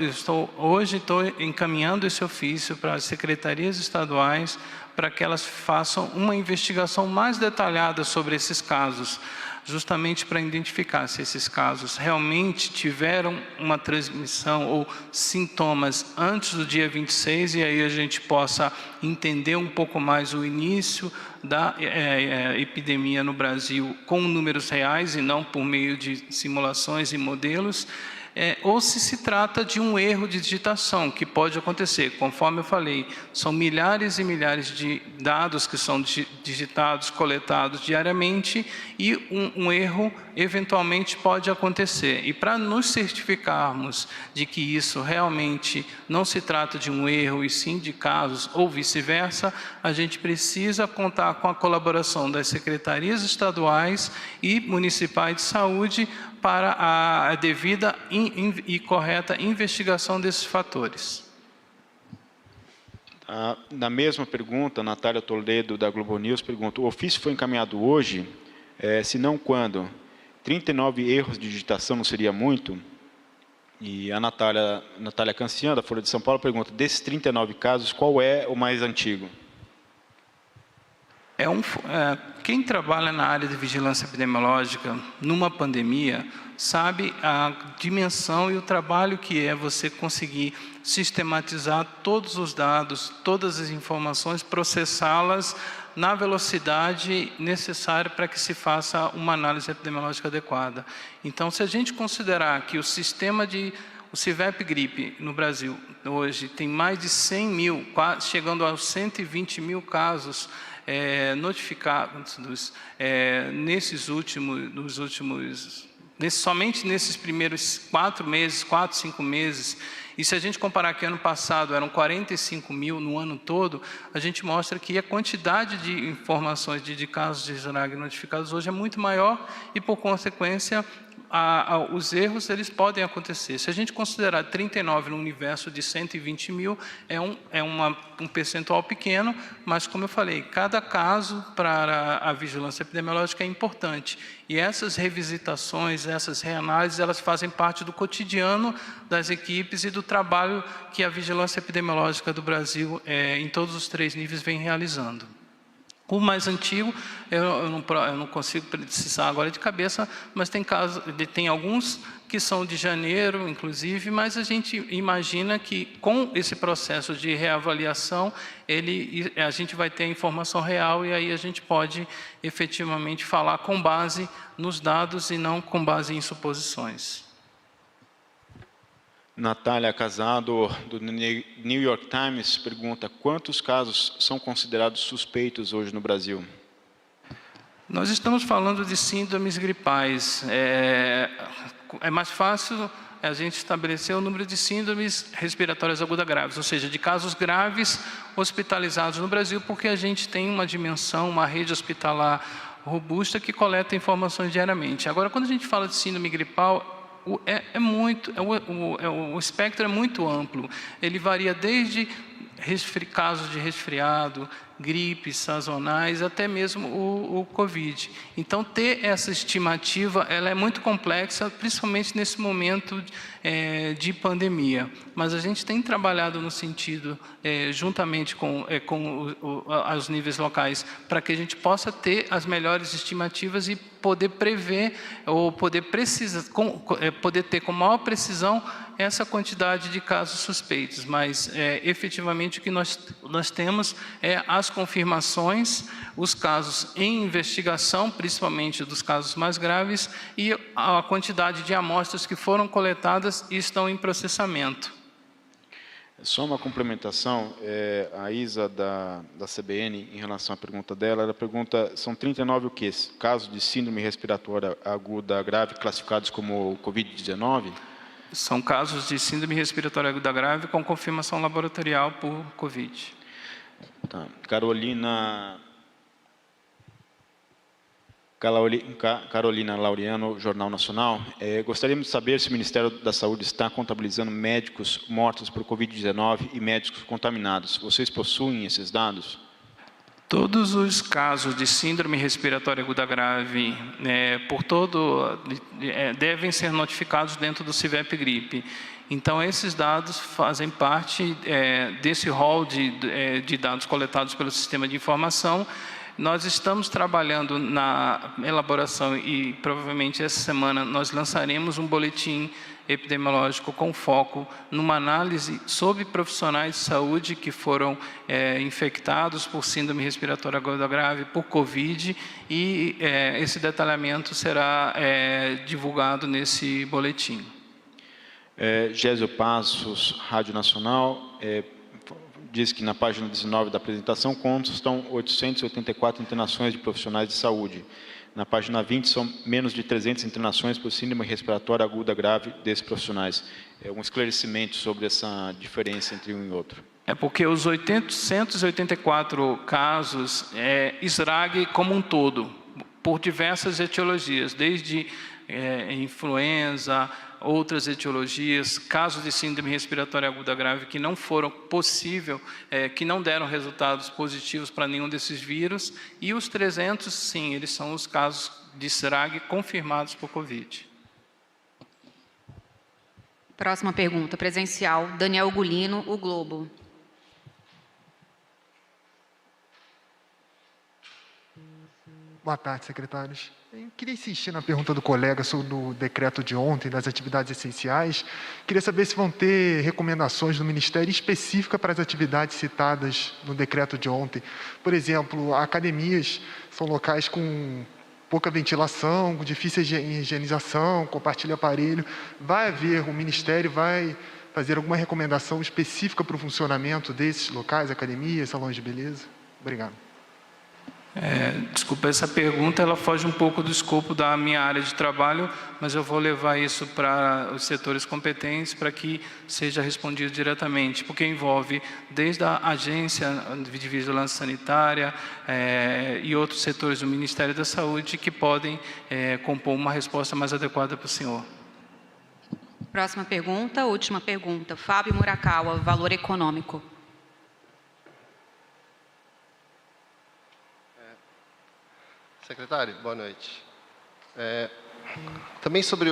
hoje estou encaminhando esse ofício para as secretarias estaduais para que elas façam uma investigação mais detalhada sobre esses casos, justamente para identificar se esses casos realmente tiveram uma transmissão ou sintomas antes do dia 26, e aí a gente possa entender um pouco mais o início da epidemia no Brasil com números reais e não por meio de simulações e modelos, ou se trata de um erro de digitação, que pode acontecer. Conforme eu falei, são milhares e milhares de dados que são digitados, coletados diariamente, e um erro eventualmente pode acontecer. E para nos certificarmos de que isso realmente não se trata de um erro, e sim de casos, ou vice-versa, a gente precisa contar com a colaboração das secretarias estaduais e municipais de saúde para a devida e correta investigação desses fatores. Na mesma pergunta, Natália Toledo, da Globo News, pergunta: o ofício foi encaminhado hoje, se não quando? 39 erros de digitação não seria muito? E a Natália Cancian, da Folha de São Paulo, pergunta: desses 39 casos, qual é o mais antigo? Quem trabalha na área de vigilância epidemiológica numa pandemia sabe a dimensão e o trabalho que é você conseguir sistematizar todos os dados, todas as informações, processá-las na velocidade necessária para que se faça uma análise epidemiológica adequada. Então, se a gente considerar que o CIVEP-Gripe no Brasil hoje tem mais de 100 mil, chegando aos 120 mil casos somente nesses primeiros 4 meses, 4, 5 meses, e se a gente comparar que ano passado eram 45 mil no ano todo, a gente mostra que a quantidade de informações de casos de SRAG notificados hoje é muito maior e, por consequência, os erros eles podem acontecer. Se a gente considerar 39 no universo de 120 mil, é um percentual pequeno, mas, como eu falei, cada caso para a vigilância epidemiológica é importante. E essas revisitações, essas reanálises, elas fazem parte do cotidiano das equipes e do trabalho que a vigilância epidemiológica do Brasil, em todos os 3 níveis, vem realizando. O mais antigo, eu não consigo precisar agora de cabeça, mas tem alguns que são de janeiro, inclusive, mas a gente imagina que com esse processo de reavaliação, a gente vai ter a informação real e aí a gente pode efetivamente falar com base nos dados e não com base em suposições. Natália Casado, do New York Times, pergunta: quantos casos são considerados suspeitos hoje no Brasil? Nós estamos falando de síndromes gripais. É mais fácil a gente estabelecer o número de síndromes respiratórias agudas graves, ou seja, de casos graves hospitalizados no Brasil, porque a gente tem uma dimensão, uma rede hospitalar robusta que coleta informações diariamente. Agora, quando a gente fala de síndrome gripal, o espectro é muito amplo. Ele varia desde casos de resfriado, gripes sazonais, até mesmo o Covid. Então, ter essa estimativa, ela é muito complexa, principalmente nesse momento de pandemia. Mas a gente tem trabalhado no sentido, juntamente com os níveis locais, para que a gente possa ter as melhores estimativas e poder prever, ou poder ter com maior precisão essa quantidade de casos suspeitos. Mas, efetivamente, o que nós temos é as confirmações, os casos em investigação, principalmente dos casos mais graves, e a quantidade de amostras que foram coletadas e estão em processamento. Só uma complementação, a Isa da CBN, em relação à pergunta dela, ela pergunta, são 39 o quê? Casos de síndrome respiratória aguda grave classificados como Covid-19? São casos de síndrome respiratória aguda grave com confirmação laboratorial por Covid. Tá. Carolina Laureano, Jornal Nacional. Gostaríamos de saber se o Ministério da Saúde está contabilizando médicos mortos por Covid-19 e médicos contaminados. Vocês possuem esses dados? Todos os casos de síndrome respiratória aguda grave devem ser notificados dentro do CIVEP Gripe. Então, esses dados fazem parte desse rol de dados coletados pelo sistema de informação. Nós estamos trabalhando na elaboração e, provavelmente, essa semana, nós lançaremos um boletim epidemiológico com foco numa análise sobre profissionais de saúde que foram infectados por síndrome respiratória aguda grave, por Covid, e esse detalhamento será divulgado nesse boletim. Gésio Passos, Rádio Nacional, diz que na página 19 da apresentação constam 884 internações de profissionais de saúde. Na página 20 são menos de 300 internações por síndrome respiratória aguda grave desses profissionais. Um esclarecimento sobre essa diferença entre um e outro. Porque os 884 casos SRAG como um todo, por diversas etiologias, desde influenza, outras etiologias, casos de síndrome respiratória aguda grave que não foram possível, que não deram resultados positivos para nenhum desses vírus, e os 300, sim, eles são os casos de SRAG confirmados por Covid. Próxima pergunta, presencial, Daniel Gulino, O Globo. Boa tarde, secretários. Eu queria insistir na pergunta do colega sobre o decreto de ontem, das atividades essenciais. Queria saber se vão ter recomendações do Ministério específicas para as atividades citadas no decreto de ontem. Por exemplo, academias são locais com pouca ventilação, com difícil higienização, compartilha aparelho. O Ministério vai fazer alguma recomendação específica para o funcionamento desses locais, academias, salões de beleza? Obrigado. Desculpa, essa pergunta ela foge um pouco do escopo da minha área de trabalho, mas eu vou levar isso para os setores competentes para que seja respondido diretamente, porque envolve desde a Agência de Vigilância Sanitária e outros setores do Ministério da Saúde que podem compor uma resposta mais adequada para o senhor. Próxima pergunta, última pergunta. Fábio Murakawa, Valor Econômico. Secretário, boa noite. Também sobre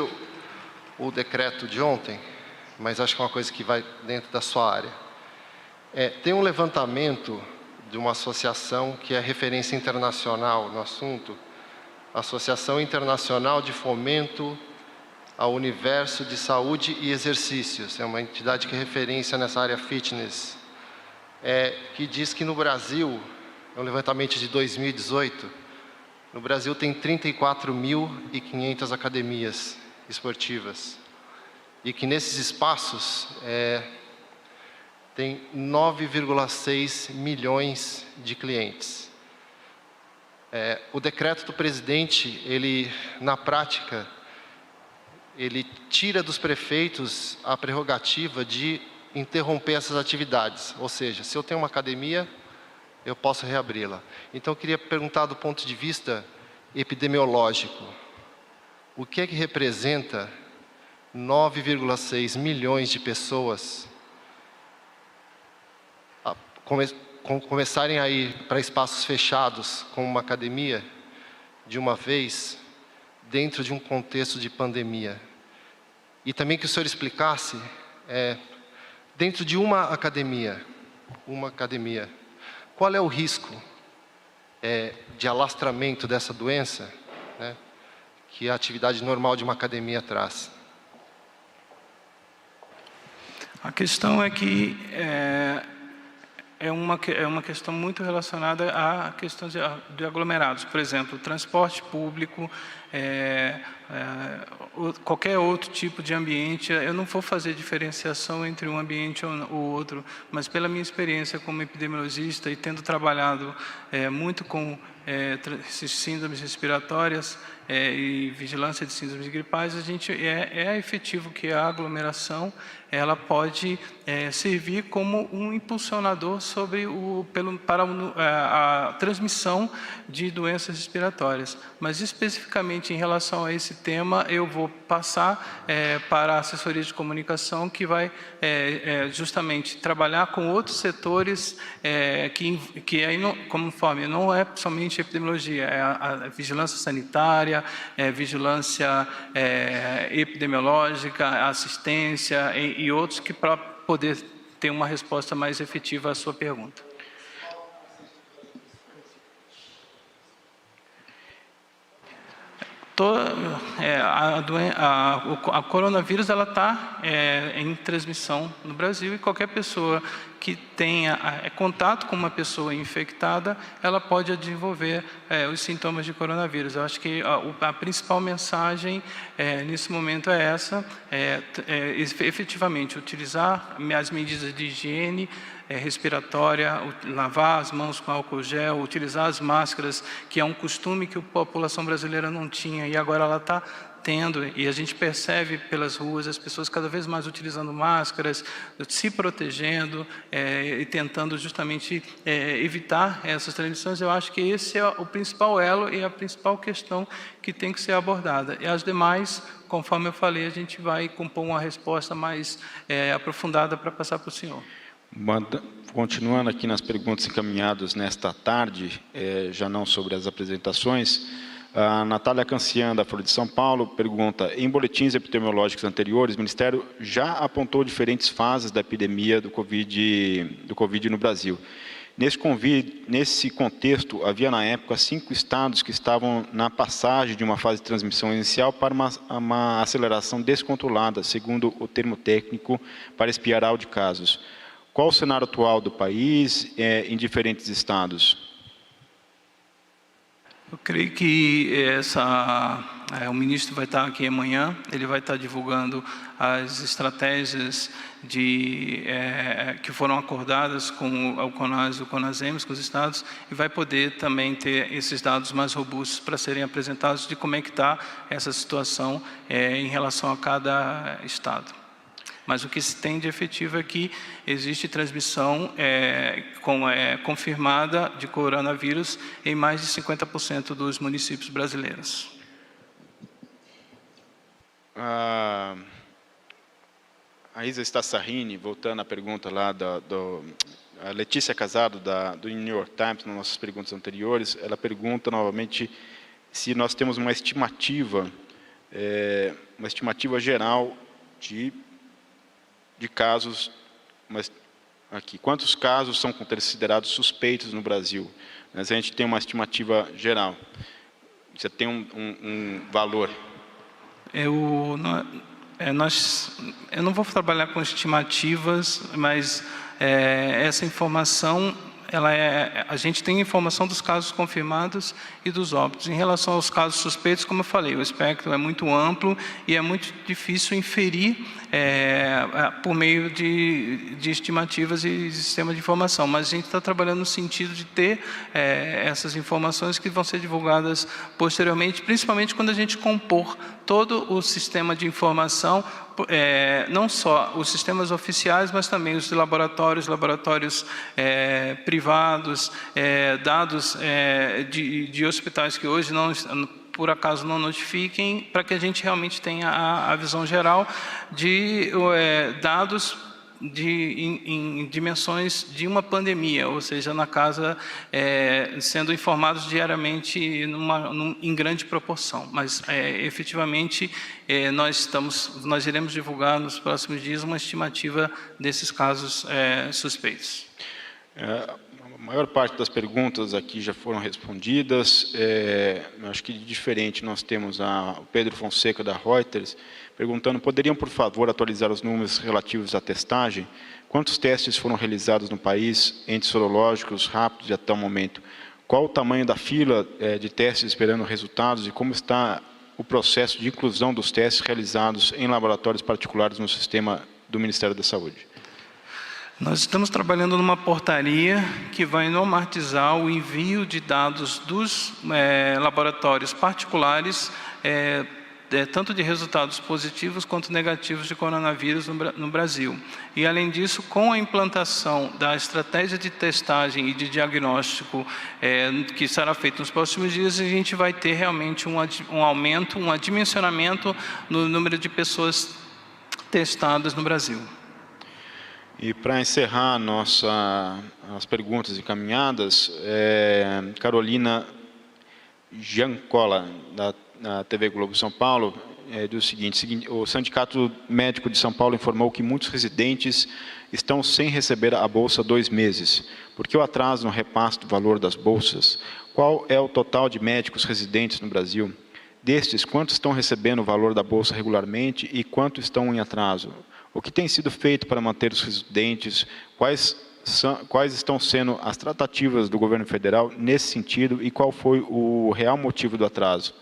o decreto de ontem, mas acho que é uma coisa que vai dentro da sua área. Tem um levantamento de uma associação que é referência internacional no assunto, Associação Internacional de Fomento ao Universo de Saúde e Exercícios. É uma entidade que é referência nessa área fitness, que diz que no Brasil, é um levantamento de 2018, no Brasil tem 34.500 academias esportivas e que nesses espaços tem 9,6 milhões de clientes. O decreto do presidente, ele, na prática, ele tira dos prefeitos a prerrogativa de interromper essas atividades. Ou seja, se eu tenho uma academia, eu posso reabri-la. Então, eu queria perguntar do ponto de vista epidemiológico, o que é que representa 9,6 milhões de pessoas começarem a ir para espaços fechados, como uma academia, de uma vez, dentro de um contexto de pandemia? E também que o senhor explicasse, dentro de uma academia, qual é o risco de alastramento dessa doença, né, que a atividade normal de uma academia traz? A questão é que é uma questão muito relacionada à questão de aglomerados. Por exemplo, transporte público, qualquer outro tipo de ambiente. Eu não vou fazer diferenciação entre um ambiente ou outro, mas pela minha experiência como epidemiologista e tendo trabalhado muito com síndromes respiratórias e vigilância de síndromes gripais, a gente é efetivo que a aglomeração ela pode servir como um impulsionador para a transmissão de doenças respiratórias. Mas especificamente em relação a esse tema, eu vou passar para a assessoria de comunicação, que vai justamente trabalhar com outros setores que aí, conforme não é somente epidemiologia, é a vigilância sanitária, vigilância epidemiológica, assistência e outros, que para poder ter uma resposta mais efetiva à sua pergunta. A coronavírus ela está em transmissão no Brasil, e qualquer pessoa que tenha contato com uma pessoa infectada, ela pode desenvolver os sintomas de coronavírus. Eu acho que a principal mensagem nesse momento é essa, efetivamente utilizar as medidas de higiene respiratória, lavar as mãos com álcool gel, utilizar as máscaras, que é um costume que a população brasileira não tinha e agora ela está tendo, e a gente percebe pelas ruas as pessoas cada vez mais utilizando máscaras, se protegendo e tentando justamente evitar essas transmissões. Eu acho que esse é o principal elo e a principal questão que tem que ser abordada. E as demais, conforme eu falei, a gente vai compor uma resposta mais aprofundada para passar para o senhor. Continuando aqui nas perguntas encaminhadas nesta tarde, já não sobre as apresentações, a Natália Cancian, da Folha de São Paulo, pergunta: em boletins epidemiológicos anteriores, o Ministério já apontou diferentes fases da epidemia do Covid no Brasil. Nesse contexto, havia na época 5 estados que estavam na passagem de uma fase de transmissão inicial para uma aceleração descontrolada, segundo o termo técnico, para espiral de casos. Qual o cenário atual do país em diferentes estados? Eu creio que o ministro vai estar aqui amanhã, ele vai estar divulgando as estratégias que foram acordadas com o CONAS e o CONASEMES, com os estados, e vai poder também ter esses dados mais robustos para serem apresentados de como é que está essa situação em relação a cada estado. Mas o que se tem de efetivo é que existe transmissão confirmada de coronavírus em mais de 50% dos municípios brasileiros. A Isa Stassarrini, voltando à pergunta lá a Letícia Casado, do New York Times, nas nossas perguntas anteriores, ela pergunta novamente se nós temos uma estimativa geral de casos, mas aqui, quantos casos são considerados suspeitos no Brasil? Mas a gente tem uma estimativa geral. Você tem um valor? Eu não vou trabalhar com estimativas, mas essa informação, a gente tem informação dos casos confirmados e dos óbitos. Em relação aos casos suspeitos, como eu falei, o espectro é muito amplo e é muito difícil inferir por meio de estimativas e de sistema de informação. Mas a gente está trabalhando no sentido de ter essas informações que vão ser divulgadas posteriormente, principalmente quando a gente compor todo o sistema de informação, não só os sistemas oficiais, mas também os de laboratórios privados, dados de hospitais que hoje por acaso não notifiquem, para que a gente realmente tenha a visão geral de dados em dimensões de uma pandemia, ou seja, na casa sendo informados diariamente em grande proporção. Mas efetivamente nós iremos divulgar nos próximos dias uma estimativa desses casos suspeitos. A maior parte das perguntas aqui já foram respondidas. Acho que de diferente nós temos o Pedro Fonseca da Reuters perguntando: poderiam, por favor, atualizar os números relativos à testagem? Quantos testes foram realizados no país entre sorológicos rápidos até o momento? Qual o tamanho da fila de testes esperando resultados e como está o processo de inclusão dos testes realizados em laboratórios particulares no sistema do Ministério da Saúde? Nós estamos trabalhando numa portaria que vai normatizar o envio de dados dos laboratórios particulares, tanto de resultados positivos quanto negativos de coronavírus no Brasil. E, além disso, com a implantação da estratégia de testagem e de diagnóstico que será feito nos próximos dias, a gente vai ter realmente um aumento, um adimensionamento no número de pessoas testadas no Brasil. E para encerrar as perguntas encaminhadas, Carolina Giancola, da TV Globo São Paulo, diz o seguinte: o Sindicato Médico de São Paulo informou que muitos residentes estão sem receber a bolsa há 2 meses. Por que o atraso no repasse do valor das bolsas? Qual é o total de médicos residentes no Brasil? Destes, quantos estão recebendo o valor da bolsa regularmente e quantos estão em atraso? O que tem sido feito para manter os residentes? Quais estão sendo as tratativas do governo federal nesse sentido e qual foi o real motivo do atraso?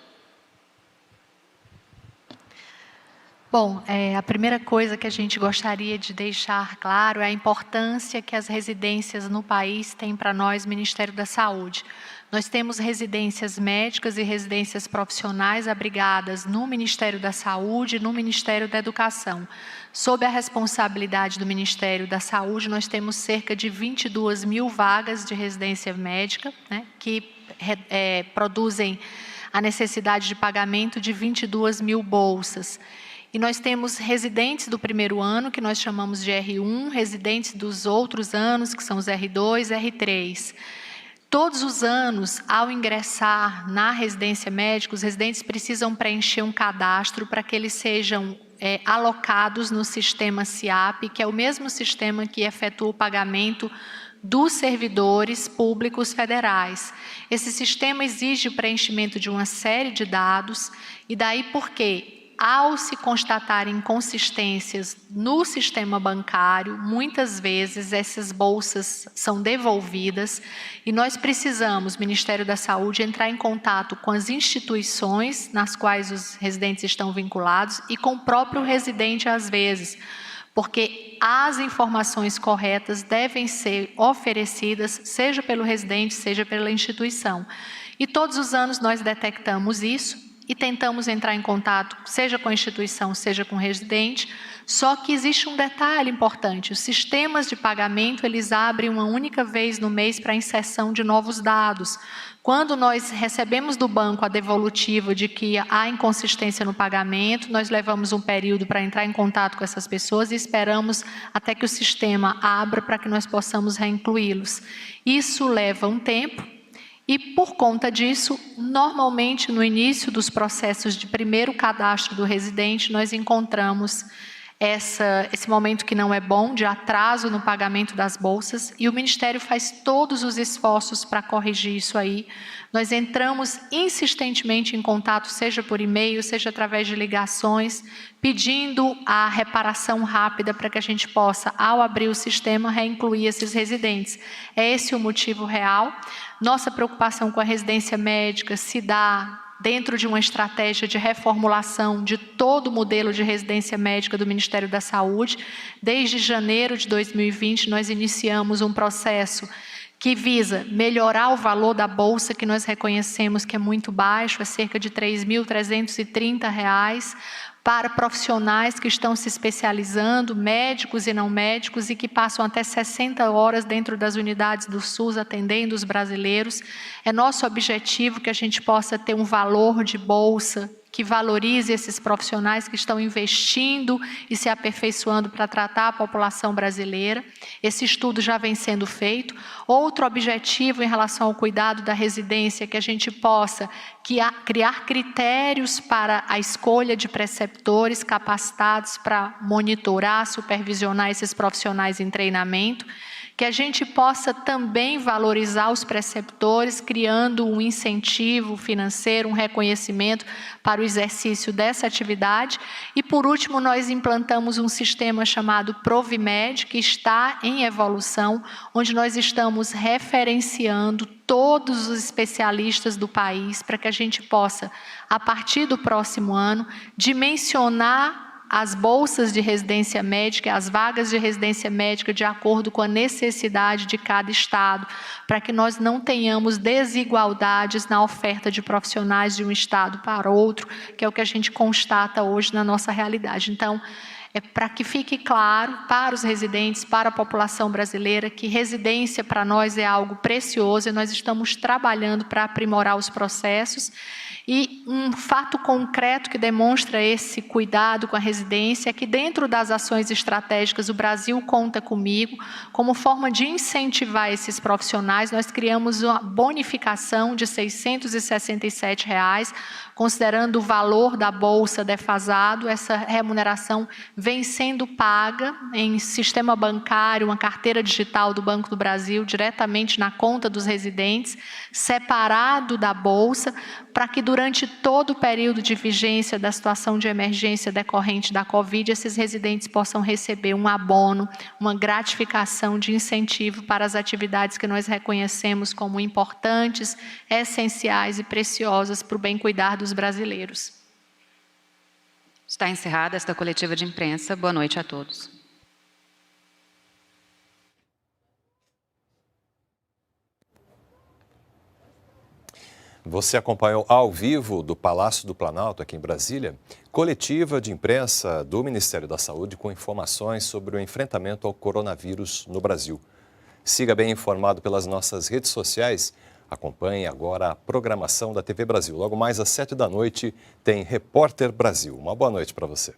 Bom, a primeira coisa que a gente gostaria de deixar claro é a importância que as residências no país têm para nós, Ministério da Saúde. Nós temos residências médicas e residências profissionais abrigadas no Ministério da Saúde e no Ministério da Educação. Sob a responsabilidade do Ministério da Saúde, nós temos cerca de 22 mil vagas de residência médica, né, que produzem a necessidade de pagamento de 22 mil bolsas. E nós temos residentes do primeiro ano, que nós chamamos de R1, residentes dos outros anos, que são os R2 e R3. Todos os anos, ao ingressar na residência médica, os residentes precisam preencher um cadastro para que eles sejam alocados no sistema SIAP, que é o mesmo sistema que efetua o pagamento dos servidores públicos federais. Esse sistema exige o preenchimento de uma série de dados, e daí porque ao se constatarem inconsistências no sistema bancário, muitas vezes essas bolsas são devolvidas e nós precisamos, Ministério da Saúde, entrar em contato com as instituições nas quais os residentes estão vinculados e com o próprio residente às vezes, porque as informações corretas devem ser oferecidas, seja pelo residente, seja pela instituição. E todos os anos nós detectamos isso e tentamos entrar em contato, seja com a instituição, seja com o residente, só que existe um detalhe importante, os sistemas de pagamento, eles abrem uma única vez no mês para a inserção de novos dados. Quando nós recebemos do banco a devolutiva de que há inconsistência no pagamento, nós levamos um período para entrar em contato com essas pessoas e esperamos até que o sistema abra para que nós possamos reincluí-los. Isso leva um tempo e, por conta disso, normalmente no início dos processos de primeiro cadastro do residente, nós encontramos esse momento que não é bom, de atraso no pagamento das bolsas, e o Ministério faz todos os esforços para corrigir isso aí. Nós entramos insistentemente em contato, seja por e-mail, seja através de ligações, pedindo a reparação rápida para que a gente possa, ao abrir o sistema, reincluir esses residentes. É esse o motivo real. Nossa preocupação com a residência médica se dá dentro de uma estratégia de reformulação de todo o modelo de residência médica do Ministério da Saúde. Desde janeiro de 2020, nós iniciamos um processo que visa melhorar o valor da bolsa, que nós reconhecemos que é muito baixo, é cerca de R$ 3.330, para profissionais que estão se especializando, médicos e não médicos, e que passam até 60 horas dentro das unidades do SUS atendendo os brasileiros. É nosso objetivo que a gente possa ter um valor de bolsa que valorize esses profissionais que estão investindo e se aperfeiçoando para tratar a população brasileira. Esse estudo já vem sendo feito. Outro objetivo em relação ao cuidado da residência é que a gente possa criar critérios para a escolha de preceptores capacitados para monitorar, supervisionar esses profissionais em treinamento, que a gente possa também valorizar os preceptores, criando um incentivo financeiro, um reconhecimento para o exercício dessa atividade. E, por último, nós implantamos um sistema chamado Provimed, que está em evolução, onde nós estamos referenciando todos os especialistas do país para que a gente possa, a partir do próximo ano, dimensionar as bolsas de residência médica, as vagas de residência médica de acordo com a necessidade de cada estado, para que nós não tenhamos desigualdades na oferta de profissionais de um estado para outro, que é o que a gente constata hoje na nossa realidade. Então, é para que fique claro para os residentes, para a população brasileira, que residência para nós é algo precioso e nós estamos trabalhando para aprimorar os processos. E um fato concreto que demonstra esse cuidado com a residência é que, dentro das ações estratégicas, o Brasil Conta Comigo, como forma de incentivar esses profissionais, nós criamos uma bonificação de R$ 667, considerando o valor da bolsa defasado. Essa remuneração vem sendo paga em sistema bancário, uma carteira digital do Banco do Brasil, diretamente na conta dos residentes, separado da bolsa, para que durante todo o período de vigência da situação de emergência decorrente da Covid, esses residentes possam receber um abono, uma gratificação de incentivo para as atividades que nós reconhecemos como importantes, essenciais e preciosas para o bem cuidar dos brasileiros. Está encerrada esta coletiva de imprensa. Boa noite a todos. Você acompanhou ao vivo do Palácio do Planalto, aqui em Brasília, coletiva de imprensa do Ministério da Saúde com informações sobre o enfrentamento ao coronavírus no Brasil. Siga bem informado pelas nossas redes sociais. Acompanhe agora a programação da TV Brasil. Logo mais às 7 da noite tem Repórter Brasil. Uma boa noite para você.